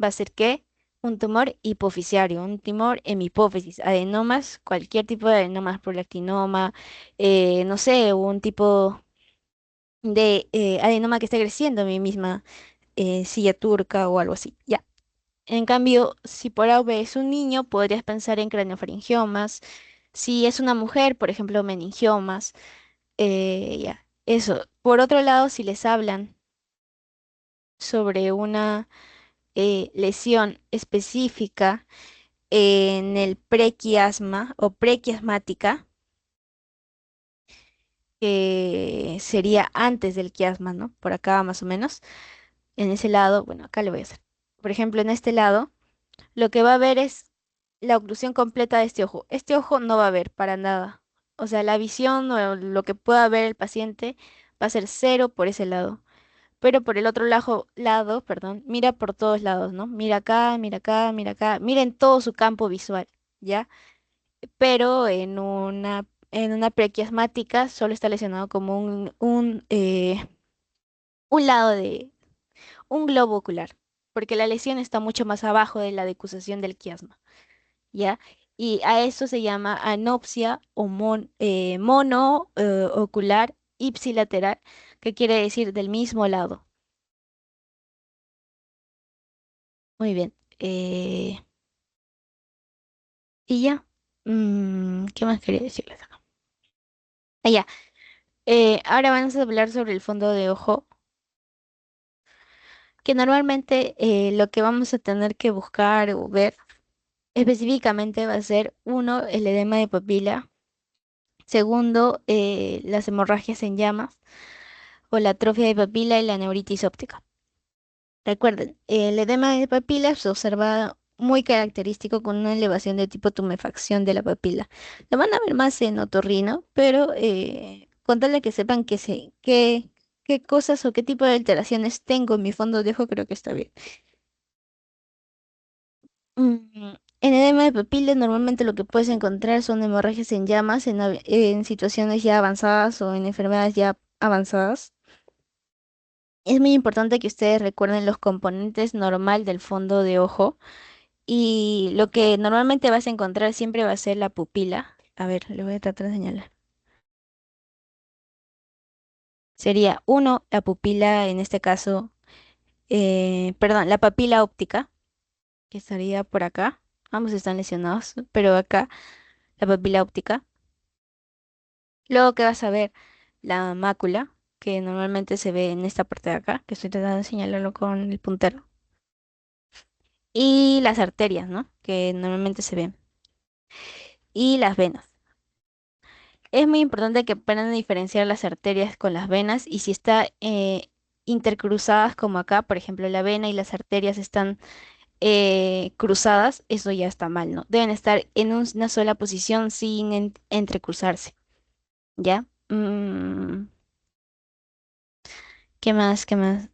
va a ser ¿qué? Un tumor hipoficiario, un tumor en hipófisis, adenomas, cualquier tipo de adenomas, prolactinoma, no sé, un tipo de adenoma que esté creciendo en mi misma silla turca o algo así. Ya. En cambio, si por A o B es un niño, podrías pensar en craneofaringiomas. Si es una mujer, por ejemplo, meningiomas. Ya, eso. Por otro lado, si les hablan sobre una lesión específica en el prequiasma o prequiasmática, que sería antes del quiasma, ¿no? Por acá más o menos. En ese lado, bueno, acá le voy a hacer. Por ejemplo, en este lado. Lo que va a ver es la oclusión completa de este ojo. Este ojo no va a ver para nada. O sea, la visión o lo que pueda ver el paciente va a ser cero por ese lado. Pero por el otro lado, perdón, mira por todos lados, ¿no? Mira acá, mira acá, mira acá, mira en todo su campo visual, ¿ya? Pero en una prequiasmática solo está lesionado como un lado de un globo ocular, porque la lesión está mucho más abajo de la decusación del quiasma, ¿ya? Y a eso se llama anopsia o mono ocular ipsilateral, que quiere decir del mismo lado. Muy bien. Y ya. ¿Qué más quería decirles acá? Ah, ya. Ahora vamos a hablar sobre el fondo de ojo, que normalmente lo que vamos a tener que buscar o ver específicamente va a ser, uno, el edema de papila; segundo, las hemorragias en llamas o la atrofia de papila y la neuritis óptica. Recuerden, el edema de papila se observa muy característico con una elevación de tipo tumefacción de la papila. Lo van a ver más en otorrino, pero con tal de que sepan qué cosas o qué tipo de alteraciones tengo en mi fondo de ojo, creo que está bien. En edema de papila normalmente lo que puedes encontrar son hemorragias en llamas en situaciones ya avanzadas o en enfermedades ya avanzadas. Es muy importante que ustedes recuerden los componentes normal del fondo de ojo. Y lo que normalmente vas a encontrar siempre va a ser la pupila. A ver, le voy a tratar de señalar. Sería uno, la pupila, en este caso, perdón, la papila óptica, que estaría por acá. Ambos están lesionados, pero acá la papila óptica. Luego que vas a ver la mácula, que normalmente se ve en esta parte de acá, que estoy tratando de señalarlo con el puntero. Y las arterias, ¿no? Que normalmente se ven. Y las venas. Es muy importante que aprendan a diferenciar las arterias con las venas y si está intercruzadas como acá, por ejemplo, la vena y las arterias están cruzadas, eso ya está mal, ¿no? Deben estar en una sola posición sin entrecruzarse, ¿ya? ¿Qué más? ¿Qué más?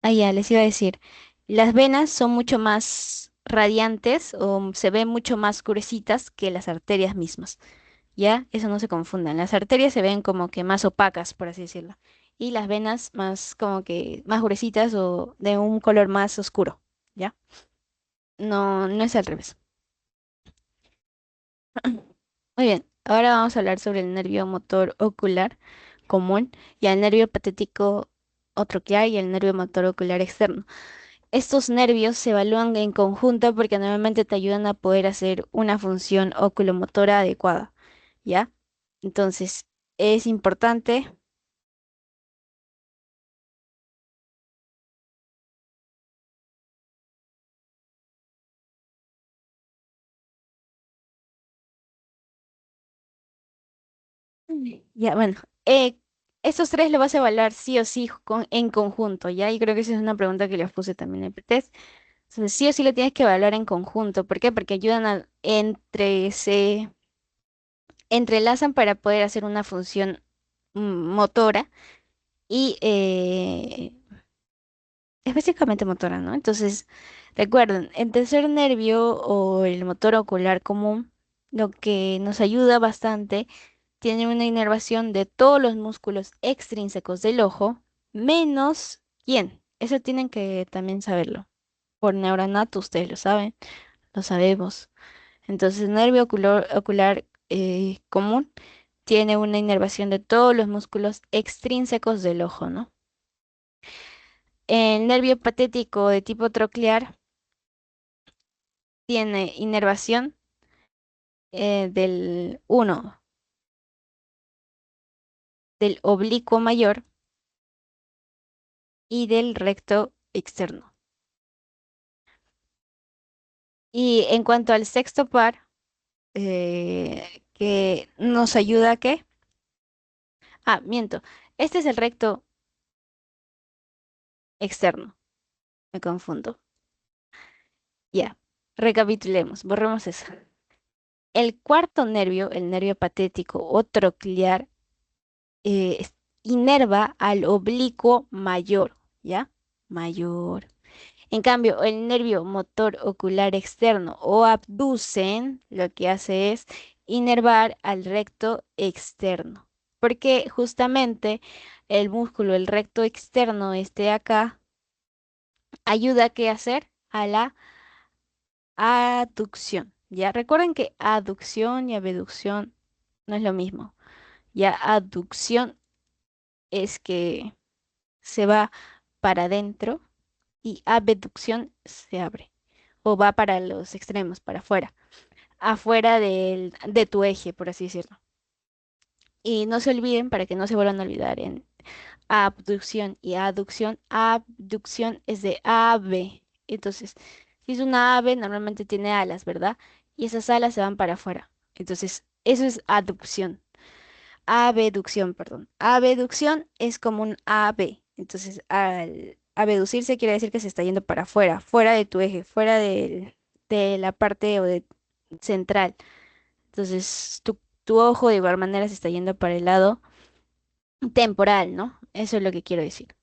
Ah, ya, les iba a decir, las venas son mucho más radiantes o se ven mucho más gruesitas que las arterias mismas. ¿Ya? Eso no se confundan. Las arterias se ven como que más opacas, por así decirlo. Y las venas más como que más gruesitas o de un color más oscuro. ¿Ya? No, no es al revés. Muy bien. Ahora vamos a hablar sobre el nervio motor ocular común y el nervio patético o troquear y el nervio motor ocular externo. Estos nervios se evalúan en conjunto porque normalmente te ayudan a poder hacer una función oculomotora adecuada. ¿Ya? Entonces, es importante. Ya, bueno, estos tres lo vas a evaluar sí o sí en conjunto, ¿ya? Y creo que esa es una pregunta que les puse también en el test. Entonces, sí o sí lo tienes que evaluar en conjunto. ¿Por qué? Porque ayudan se entrelazan para poder hacer una función motora y es básicamente motora, ¿no? Entonces, recuerden, el tercer nervio o el motor ocular común, lo que nos ayuda bastante tiene una inervación de todos los músculos extrínsecos del ojo, menos ¿quién? Eso tienen que también saberlo. Por neuranato, ustedes lo saben, lo sabemos. Entonces, nervio ocular común tiene una inervación de todos los músculos extrínsecos del ojo, ¿no? El nervio patético de tipo troclear tiene inervación del uno del oblicuo mayor y del recto externo. Y en cuanto al sexto par, que nos ayuda a qué? Ah, miento. Este es el recto externo. Me confundo. Ya. Recapitulemos. Borremos eso. El cuarto nervio, el nervio patético o troclear, inerva al oblicuo mayor, ¿ya? Mayor. En cambio, el nervio motor ocular externo o abducen lo que hace es inervar al recto externo, porque justamente el músculo, el recto externo, este de acá, ayuda a qué hacer a la aducción. Ya recuerden que aducción y abducción no es lo mismo. Ya aducción es que se va para adentro y abducción se abre o va para los extremos, para afuera, afuera de tu eje, por así decirlo. Y no se olviden, para que no se vuelvan a olvidar, en abducción y aducción, abducción es de ave. Entonces, si es una ave, normalmente tiene alas, ¿verdad? Y esas alas se van para afuera. Entonces, eso es aducción. Abducción, perdón. Abducción es como un ave. Entonces, al abducirse quiere decir que se está yendo para afuera, fuera de tu eje, fuera de la parte o de central. Entonces, tu ojo de igual manera se está yendo para el lado temporal, ¿no? Eso es lo que quiero decir.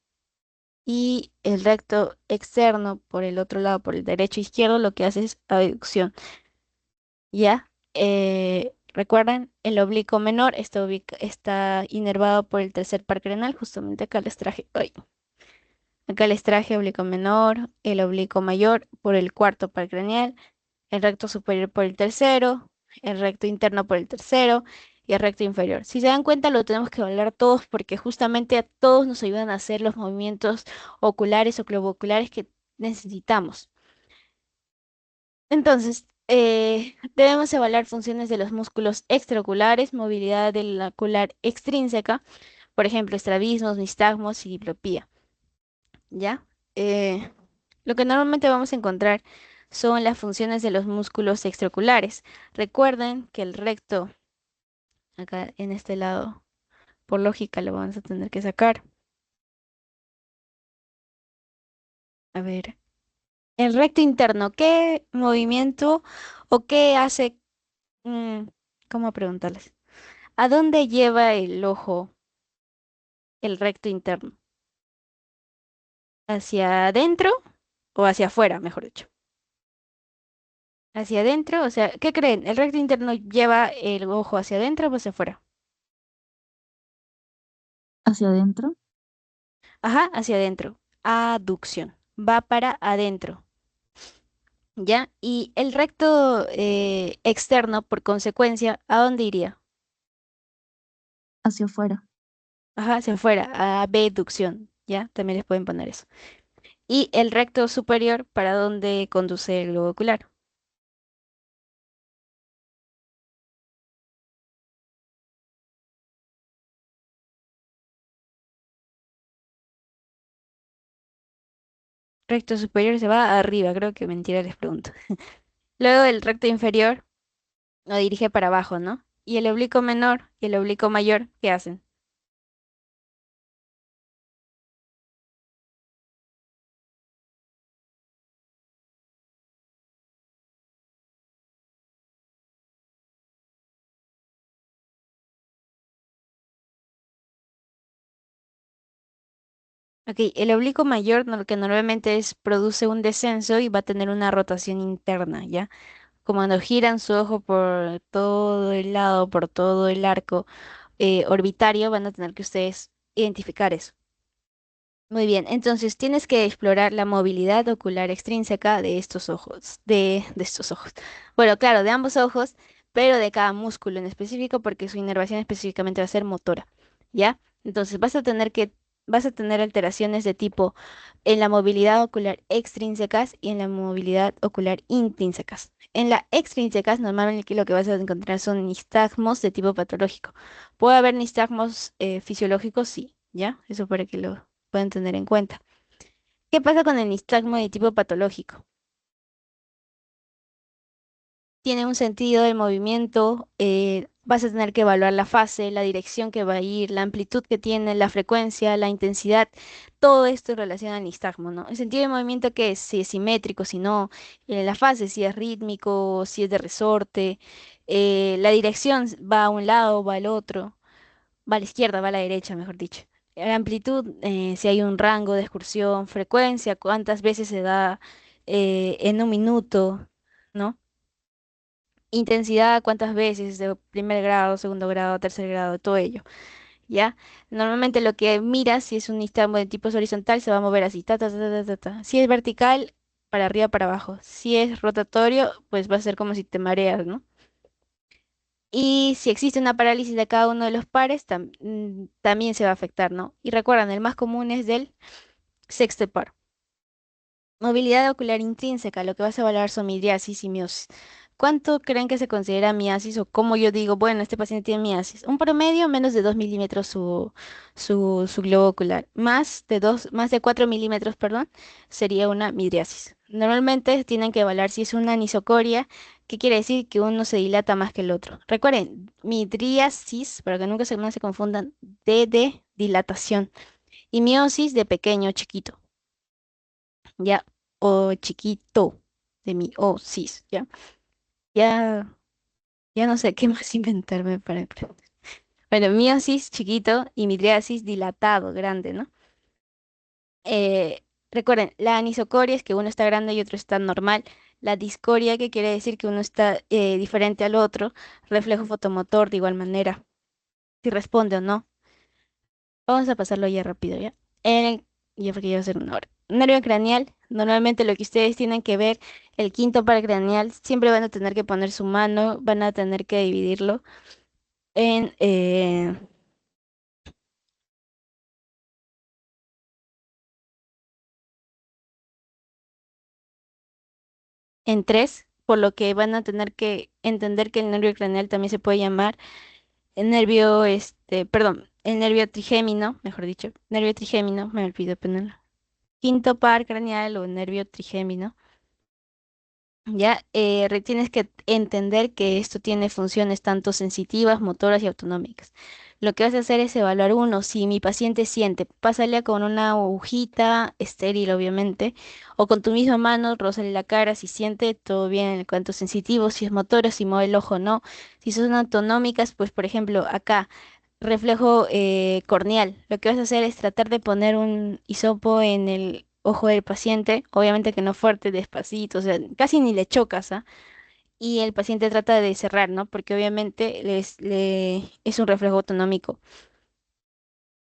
Y el recto externo por el otro lado, por el derecho e izquierdo, lo que hace es abducción. ¿Ya? ¿Recuerdan? El oblicuo menor está inervado por el tercer par craneal, justamente acá les traje, ay, acá les traje oblicuo menor, el oblicuo mayor por el cuarto par craneal, el recto superior por el tercero, el recto interno por el tercero y el recto inferior. Si se dan cuenta, lo tenemos que hablar todos porque justamente a todos nos ayudan a hacer los movimientos oculares o globoculares que necesitamos. Entonces, debemos evaluar funciones de los músculos extraoculares, movilidad de la ocular extrínseca, por ejemplo, estrabismos, nistagmos y diplopía, ¿ya? Eh, lo que normalmente vamos a encontrar son las funciones de los músculos extraoculares. Recuerden que el recto, acá en este lado, por lógica lo vamos a tener que sacar. A ver, el recto interno, ¿qué movimiento o qué hace? mm, ¿Cómo preguntarles? ¿A dónde lleva el ojo el recto interno? ¿Hacia adentro o hacia afuera, mejor dicho? Hacia adentro, o sea, ¿qué creen? ¿El recto interno lleva el ojo hacia adentro o hacia afuera? Hacia adentro, Ajá, hacia adentro. Aducción. Va para adentro, ¿ya? Y el recto externo, por consecuencia, ¿a dónde iría? hacia afuera. Ajá, hacia afuera, abducción, ¿ya? También les pueden poner eso. Y el recto superior, ¿para dónde conduce el globo ocular? Recto superior se va arriba, creo que mentira les pregunto. Luego el recto inferior lo dirige para abajo, ¿no? Y el oblicuo menor y el oblicuo mayor, ¿qué hacen? Ok, el oblicuo mayor lo que normalmente es produce un descenso y va a tener una rotación interna, ¿ya? Como cuando giran su ojo por todo el lado, por todo el arco orbitario, van a tener que ustedes identificar eso. Muy bien, entonces tienes que explorar la movilidad ocular extrínseca de estos ojos, de estos ojos. Bueno, claro, de ambos ojos, pero de cada músculo en específico, porque su inervación específicamente va a ser motora, ¿ya? Entonces vas a tener alteraciones de tipo en la movilidad ocular extrínsecas y en la movilidad ocular intrínsecas. En la extrínsecas, normalmente lo que vas a encontrar son nistagmos de tipo patológico. ¿Puede haber nistagmos fisiológicos? Sí, ¿ya? Eso para que lo pueden tener en cuenta. ¿Qué pasa con el nistagmo de tipo patológico? Tiene un sentido del movimiento Vas a tener que evaluar la fase, la dirección que va a ir, la amplitud que tiene, la frecuencia, la intensidad, todo esto en relación al nistagmo, ¿no? El sentido de movimiento que es, si es simétrico, si no, la fase, si es rítmico, si es de resorte, la dirección va a un lado, va al otro, va a la izquierda, va a la derecha, mejor dicho. La amplitud, si hay un rango de excursión, frecuencia, cuántas veces se da en un minuto, ¿no? Intensidad, cuántas veces, de primer grado, segundo grado, tercer grado, todo ello, ¿ya? Normalmente lo que miras, si es un nistagmo de tipo horizontal, se va a mover así, ta, ta, ta, ta, ta, ta. Si es vertical, para arriba, para abajo. Si es rotatorio, pues va a ser como si te mareas, ¿no? Y si existe una parálisis de cada uno de los pares, también se va a afectar, ¿no? Y recuerdan, el más común es del sexto par. Movilidad ocular intrínseca, lo que vas a evaluar son midriasis y miosis. ¿Cuánto creen que se considera miasis o cómo yo digo, bueno, este paciente tiene miasis? Un promedio menos de 2 milímetros su globo ocular. Más de 4 milímetros, perdón, sería una midriasis. Normalmente tienen que evaluar si es una anisocoria, que quiere decir que uno se dilata más que el otro. Recuerden, midriasis, para que nunca no se confundan, D de dilatación y miosis de pequeño, chiquito. Ya, o chiquito, de mi cis, ya, ya, ya no sé qué más inventarme para aprender. Bueno, miosis chiquito y midriasis dilatado, grande, ¿no? Eh, Recuerden, la anisocoria es que uno está grande y otro está normal. La discoria, que quiere decir que uno está diferente al otro. Reflejo fotomotor de igual manera, si responde o no. Vamos a pasarlo ya rápido, ¿ya? Ya porque ya va a ser una hora. Nervio craneal, normalmente lo que ustedes tienen que ver, el quinto par craneal, siempre van a tener que poner su mano, van a tener que dividirlo en, eh, en tres, por lo que van a tener que entender que el nervio craneal también se puede llamar el nervio, perdón, el nervio trigémino, mejor dicho, nervio trigémino, me olvidé ponerlo. Quinto par craneal o nervio trigémino. Ya, tienes que entender que esto tiene funciones tanto sensitivas, motoras y autonómicas. Lo que vas a hacer es evaluar uno, si mi paciente siente, pásale con una agujita estéril, obviamente, o con tu misma mano, rózale la cara, si siente todo bien en cuanto sensitivo, si es motora, si mueve el ojo o no. Si son autonómicas, pues por ejemplo, acá, reflejo corneal. Lo que vas a hacer es tratar de poner un hisopo en el ojo del paciente, obviamente que no fuerte, despacito, o sea, casi ni le chocas, ¿ah? Y el paciente trata de cerrar, ¿no? Porque obviamente es un reflejo autonómico.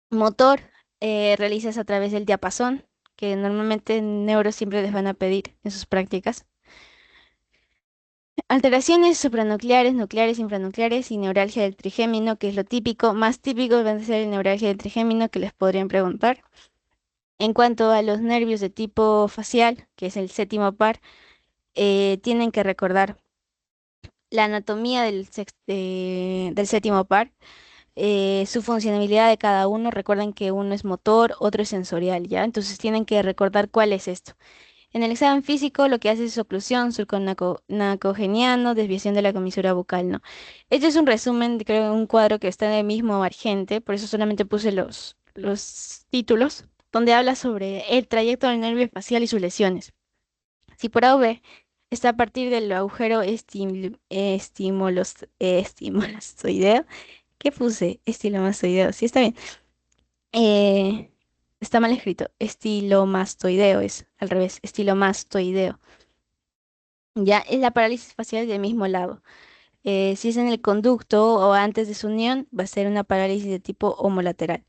Motor, realizas a través del diapasón, que normalmente en neuro siempre les van a pedir en sus prácticas. Alteraciones supranucleares, nucleares, infranucleares y neuralgia del trigémino, que es lo típico. Más típico va a ser el neuralgia del trigémino, que les podrían preguntar. En cuanto a los nervios de tipo facial, que es el séptimo par, tienen que recordar la anatomía del séptimo par, su funcionalidad de cada uno. Recuerden que uno es motor, otro es sensorial, ¿ya? Entonces tienen que recordar cuál es esto. En el examen físico lo que hace es oclusión, surco nacogeniano, desviación de la comisura bucal, ¿no? Este es un resumen, creo, de un cuadro que está en el mismo Argente, por eso solamente puse los títulos, donde habla sobre el trayecto del nervio facial y sus lesiones. Si por A o B está a partir del agujero estimolostoideo, ¿qué puse? Estilomastoideo, sí está bien. Eh, Está mal escrito, estilomastoideo es al revés, estilomastoideo. Ya es la parálisis facial del mismo lado. Si es en el conducto o antes de su unión, va a ser una parálisis de tipo homolateral.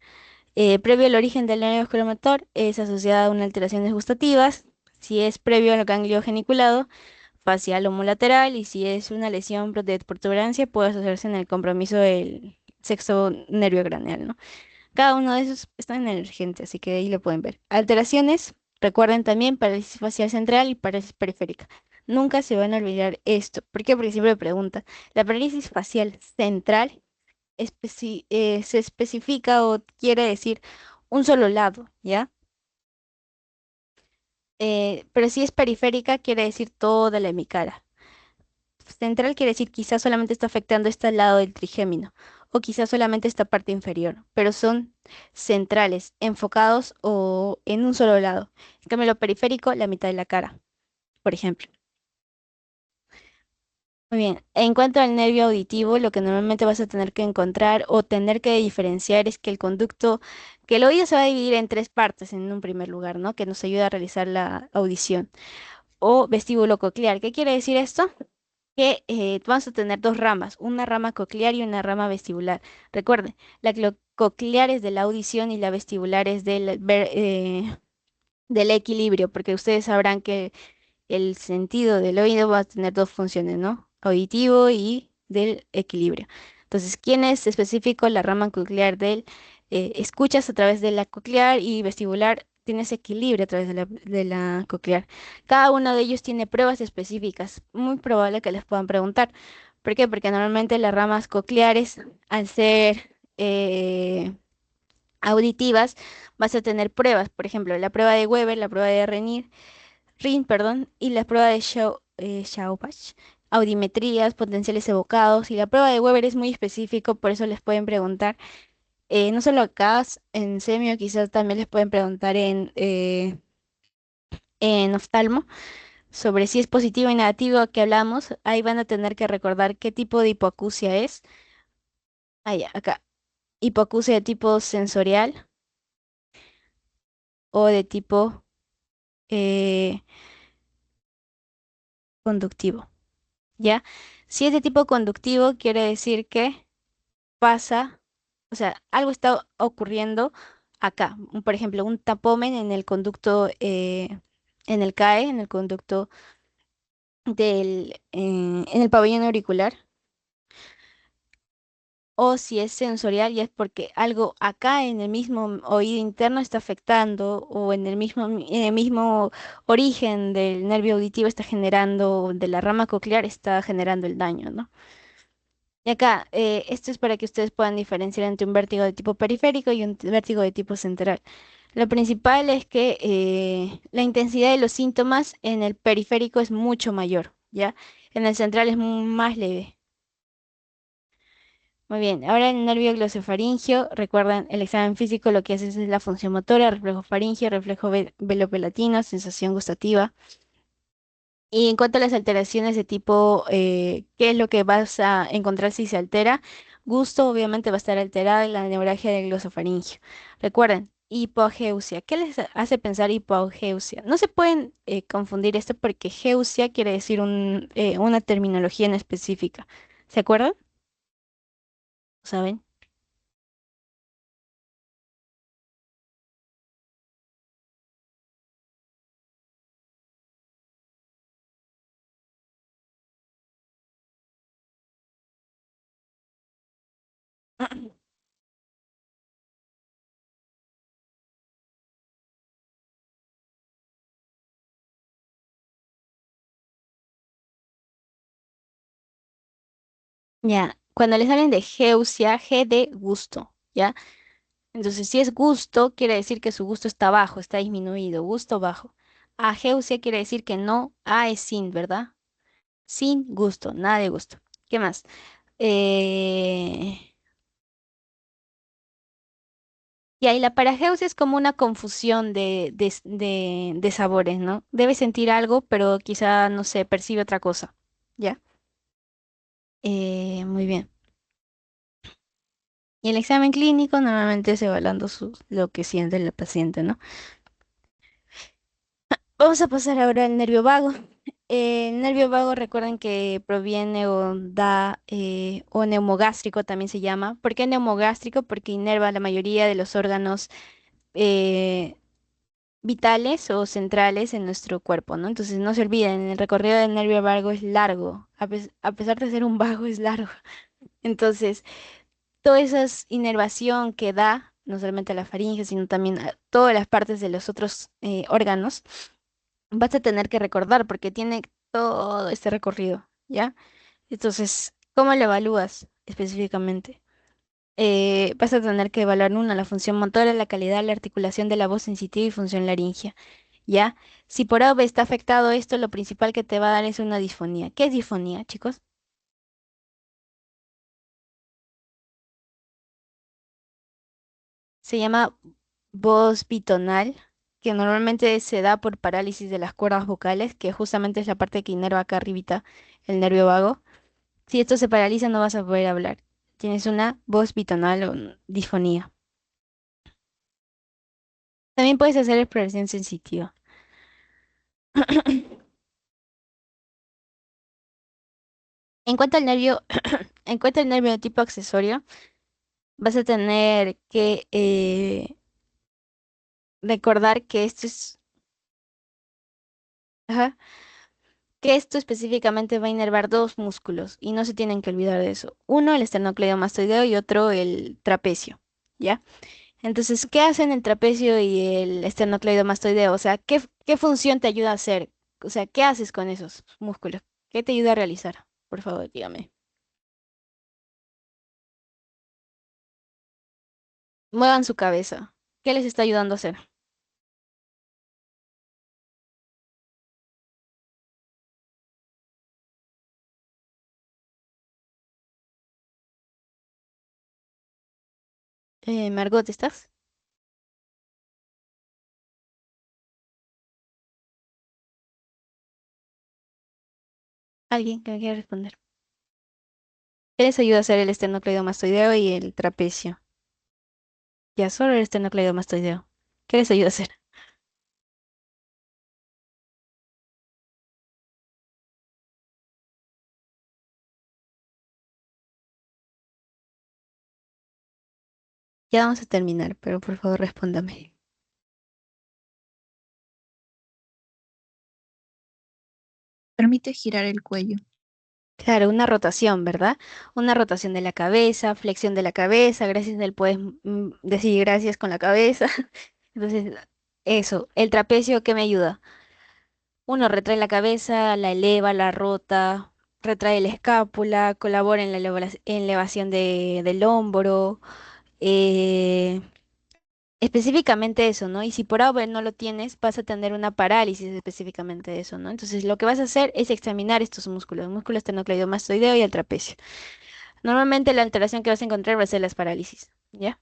Previo al origen del nervio esculomotor, es asociada a unas alteraciones gustativas. Si es previo al ganglio geniculado, facial homolateral. Y si es una lesión de protuberancia, puede asociarse en el compromiso del sexto nervio craneal, ¿no? Cada uno de esos está en el urgente, así que ahí lo pueden ver. Alteraciones, recuerden también parálisis facial central y parálisis periférica. Nunca se van a olvidar esto. ¿Por qué? Porque siempre me preguntan. La parálisis facial central se especifica o quiere decir un solo lado, ¿ya? Pero si es periférica, quiere decir toda la hemicara. central quiere decir quizás solamente está afectando este lado del trigémino o quizás solamente esta parte inferior, pero son centrales, enfocados o en un solo lado. En cambio, lo periférico, la mitad de la cara, por ejemplo. Muy bien. En cuanto al nervio auditivo, lo que normalmente vas a tener que encontrar o tener que diferenciar es que el conducto, que el oído se va a dividir en tres partes en un primer lugar, ¿no? Que nos ayuda a realizar la audición. O vestíbulo coclear. ¿Qué quiere decir esto? Que vamos a tener dos ramas, una rama coclear y una rama vestibular. Recuerden, coclear es de la audición y la vestibular es del equilibrio, porque ustedes sabrán que el sentido del oído va a tener dos funciones, ¿no? Auditivo y del equilibrio. Entonces, ¿quién es específico? La rama coclear del escuchas a través de la coclear y vestibular tienes equilibrio a través de la coclear. Cada uno de ellos tiene pruebas específicas, muy probable que les puedan preguntar. ¿Por qué? Porque normalmente las ramas cocleares, al ser auditivas, vas a tener pruebas. Por ejemplo, la prueba de Weber, la prueba de Rin, perdón, y la prueba de Shawpatch, audimetrías, potenciales evocados, y la prueba de Weber es muy específico, por eso les pueden preguntar, no solo acá en semio, quizás también les pueden preguntar en oftalmo, sobre si es positivo y negativo que hablamos, ahí van a tener que recordar qué tipo de hipoacusia es. Ah, ya, acá, hipoacusia de tipo sensorial o de tipo eh, conductivo, ¿ya? Si es de tipo conductivo, quiere decir que pasa, o sea, algo está ocurriendo acá. Por ejemplo, un tapomen en el conducto, en el CAE, en el conducto en el pabellón auricular. O si es sensorial, ya es porque algo acá en el mismo oído interno está afectando, o en el mismo origen del nervio auditivo está generando, de la rama coclear está generando el daño, ¿no? Y acá, esto es para que ustedes puedan diferenciar entre un vértigo de tipo periférico y un vértigo de tipo central. Lo principal es que la intensidad de los síntomas en el periférico es mucho mayor, ¿ya? En el central es más leve. Muy bien, ahora el nervio glosofaringio, recuerdan el examen físico, lo que hace es la función motora, reflejo faringio, reflejo velopelatino, sensación gustativa. Y en cuanto a las alteraciones de tipo, ¿qué es lo que vas a encontrar si se altera? Gusto obviamente va a estar alterada en la neuralgia del glosofaringio. Recuerden, hipogeusia. ¿Qué les hace pensar hipogeusia? No se pueden confundir esto porque geusia quiere decir una terminología en específica. ¿Se acuerdan? ¿Saben? Ya, cuando les hablen de geusia, G de gusto, ¿ya? Entonces, si es gusto, quiere decir que su gusto está bajo, está disminuido, gusto bajo. Ageusia quiere decir que no, A es sin, ¿verdad? Sin gusto, nada de gusto. ¿Qué más? Eh... Y ahí la parageusia es como una confusión de sabores, ¿no? Debe sentir algo, pero quizá, no sé, percibe otra cosa, ¿ya? Muy bien. Y el examen clínico normalmente es evaluando lo que siente el paciente, ¿no? Vamos a pasar ahora al nervio vago. El nervio vago, recuerden que proviene o da, o neumogástrico también se llama. ¿Por qué neumogástrico? Porque inerva la mayoría de los órganos eh, vitales o centrales en nuestro cuerpo, ¿no? Entonces no se olviden, el recorrido del nervio vago es largo. A pesar de ser un vago, es largo. Entonces, toda esa inervación que da, no solamente a la faringe, sino también a todas las partes de los otros órganos, vas a tener que recordar porque tiene todo este recorrido, ¿ya? Entonces, ¿cómo lo evalúas específicamente? Vas a tener que evaluar una, la función motora, la calidad, la articulación de la voz sensitiva y función laringea. ¿Ya? Si por A o B está afectado esto, lo principal que te va a dar es una disfonía. ¿Qué es disfonía, chicos? Se llama voz bitonal, que normalmente se da por parálisis de las cuerdas vocales, que justamente es la parte que inerva acá arribita, el nervio vago. Si esto se paraliza, no vas a poder hablar. Tienes una voz bitonal o disfonía. También puedes hacer exploración sensitiva. En cuanto al nervio, en cuanto al nervio de tipo accesorio, vas a tener que recordar que esto es, ajá, que esto específicamente va a inervar dos músculos y no se tienen que olvidar de eso. Uno, el esternocleidomastoideo y otro, el trapecio. ¿Ya? Entonces, ¿qué hacen el trapecio y el esternocleidomastoideo? O sea, ¿qué función te ayuda a hacer? O sea, ¿qué haces con esos músculos? ¿Qué te ayuda a realizar? Por favor, dígame. Muevan su cabeza. ¿Qué les está ayudando a hacer? Margot, ¿estás? ¿Alguien que me quiera responder? ¿Qué les ayuda a hacer el esternocleidomastoideo y el trapecio? Ya, solo el esternocleidomastoideo. ¿Qué les ayuda a hacer? Ya vamos a terminar, pero por favor respóndame. Permite girar el cuello. Claro, una rotación, ¿verdad? Una rotación de la cabeza, flexión de la cabeza, gracias, él puedes decir gracias con la cabeza. Entonces, eso, el trapecio, ¿qué me ayuda? Uno retrae la cabeza, la eleva, la rota, retrae la escápula, colabora en la elevación del hombro, eh, específicamente eso, ¿no? Y si por ahora no lo tienes, vas a tener una parálisis específicamente de eso, ¿no? Entonces, lo que vas a hacer es examinar estos músculos, el músculo esternocleidomastoideo y el trapecio. Normalmente la alteración que vas a encontrar va a ser las parálisis, ¿ya?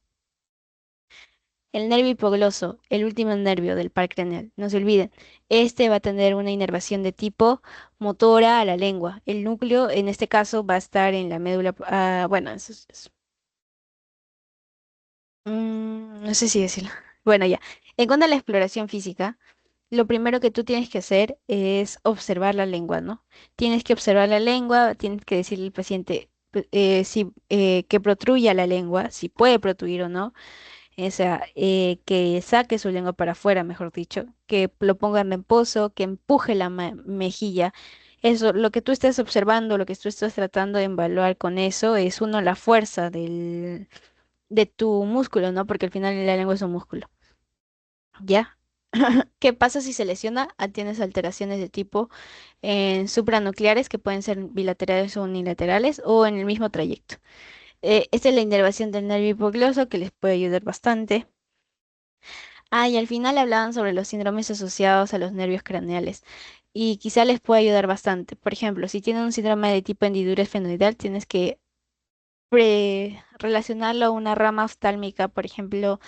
El nervio hipogloso, el último nervio del par craneal, no se olviden, este va a tener una inervación de tipo motora a la lengua. El núcleo, en este caso, va a estar en la médula, bueno, no sé si decirlo. Bueno, ya. En cuanto a la exploración física, lo primero que tú tienes que hacer es observar la lengua, ¿no? Tienes que observar la lengua, tienes que decirle al paciente si, que protruya la lengua, si puede protruir o no. O sea, que saque su lengua para afuera, mejor dicho, que lo ponga en reposo, que empuje la mejilla. Eso, lo que tú estés observando, lo que tú estás tratando de evaluar con eso es uno, la fuerza de tu músculo, ¿no? Porque al final la lengua es un músculo. ¿Ya? ¿Qué pasa si se lesiona? Tienes alteraciones de tipo supranucleares que pueden ser bilaterales o unilaterales o en el mismo trayecto. Esta es la inervación del nervio hipogloso que les puede ayudar bastante. Y al final hablaban sobre los síndromes asociados a los nervios craneales y quizá les pueda ayudar bastante. Por ejemplo, si tienen un síndrome de tipo hendidura esfenoidal, tienes que relacionarlo a una rama oftálmica, por ejemplo,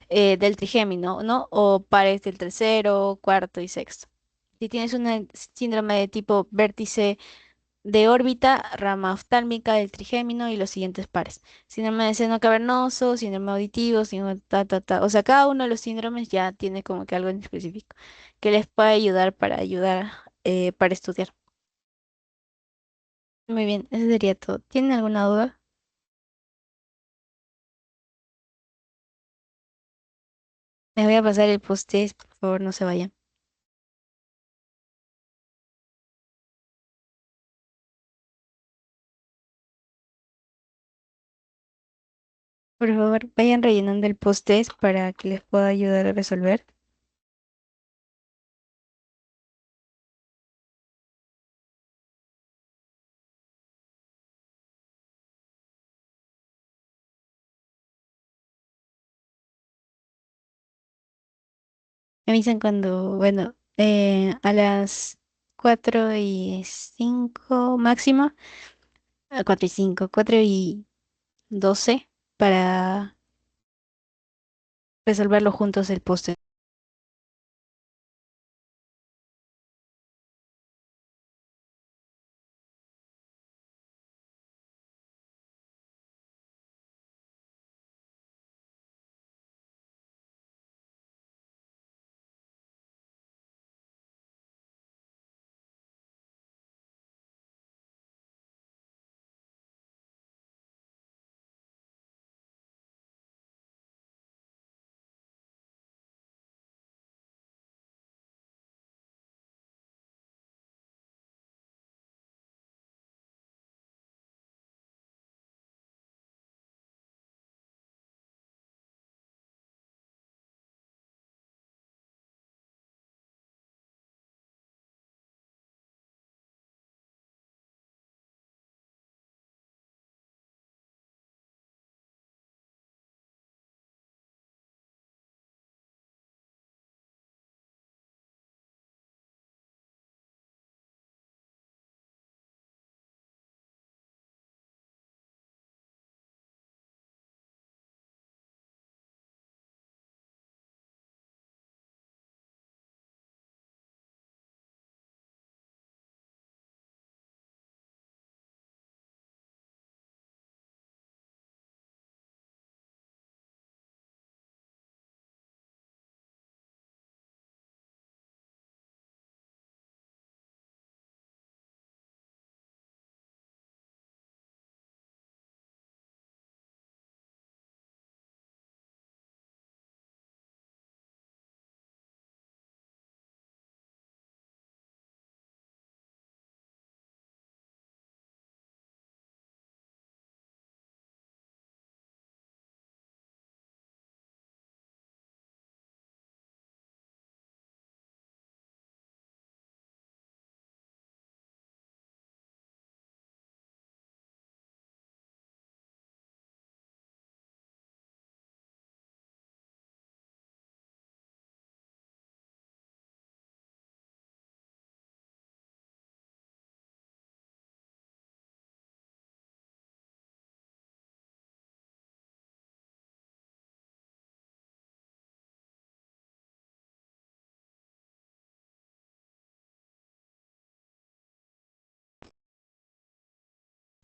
del trigémino, ¿no? O pares del tercero, cuarto y sexto. Si tienes un síndrome de tipo vértice de órbita, rama oftálmica del trigémino y los siguientes pares. Síndrome de seno cavernoso, síndrome auditivo, síndrome ta. O sea, cada uno de los síndromes ya tiene como que algo en específico que les puede ayudar para estudiar. Muy bien, eso sería todo. ¿Tienen alguna duda? Me voy a pasar el post-test, por favor, no se vayan. Por favor, vayan rellenando el post-test para que les pueda ayudar a resolver. Me avisan cuando, bueno, a las 4:05 máximo, a 4:05, 4:12 para resolverlo juntos el póster.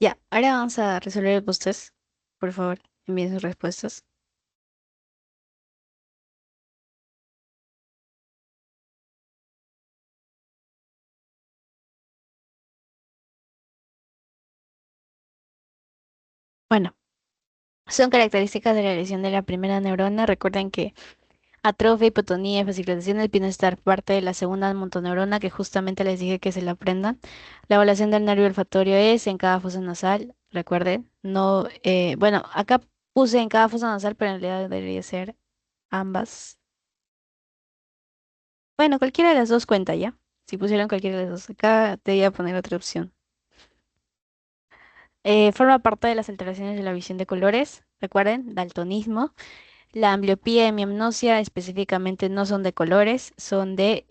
Ya, ahora vamos a resolver el póster. Por favor, envíen sus respuestas. Bueno, son características de la lesión de la primera neurona. Recuerden que atrofia, hipotonía y fasciculación del bienestar parte de la segunda motoneurona que justamente les dije que se la aprendan. La evaluación del nervio olfatorio es en cada fosa nasal. Recuerden, no, bueno, acá puse en cada fosa nasal, pero en realidad debería ser ambas. Bueno, cualquiera de las dos cuenta ya. Si pusieron cualquiera de las dos, acá te voy a poner otra opción. Forma parte de las alteraciones de la visión de colores. Recuerden, daltonismo. La ambliopía y miopsia específicamente no son de colores, son de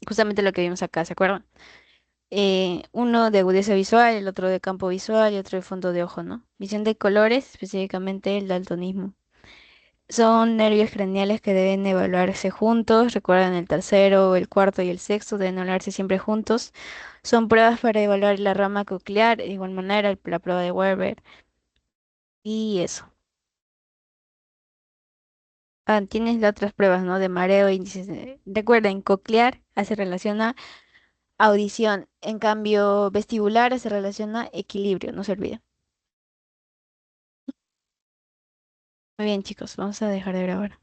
justamente lo que vimos acá, ¿se acuerdan? Uno de agudeza visual, el otro de campo visual y otro de fondo de ojo, ¿no? Visión de colores, específicamente el daltonismo. Son nervios craneales que deben evaluarse juntos. Recuerden el tercero, el cuarto y el sexto deben evaluarse siempre juntos. Son pruebas para evaluar la rama coclear, de igual manera la prueba de Weber. Y eso. Ah, tienes las otras pruebas, ¿no? De mareo, índices. Recuerden, coclear hace relación a audición. En cambio, vestibular se relaciona equilibrio, no se olviden. Muy bien, chicos, vamos a dejar de grabar.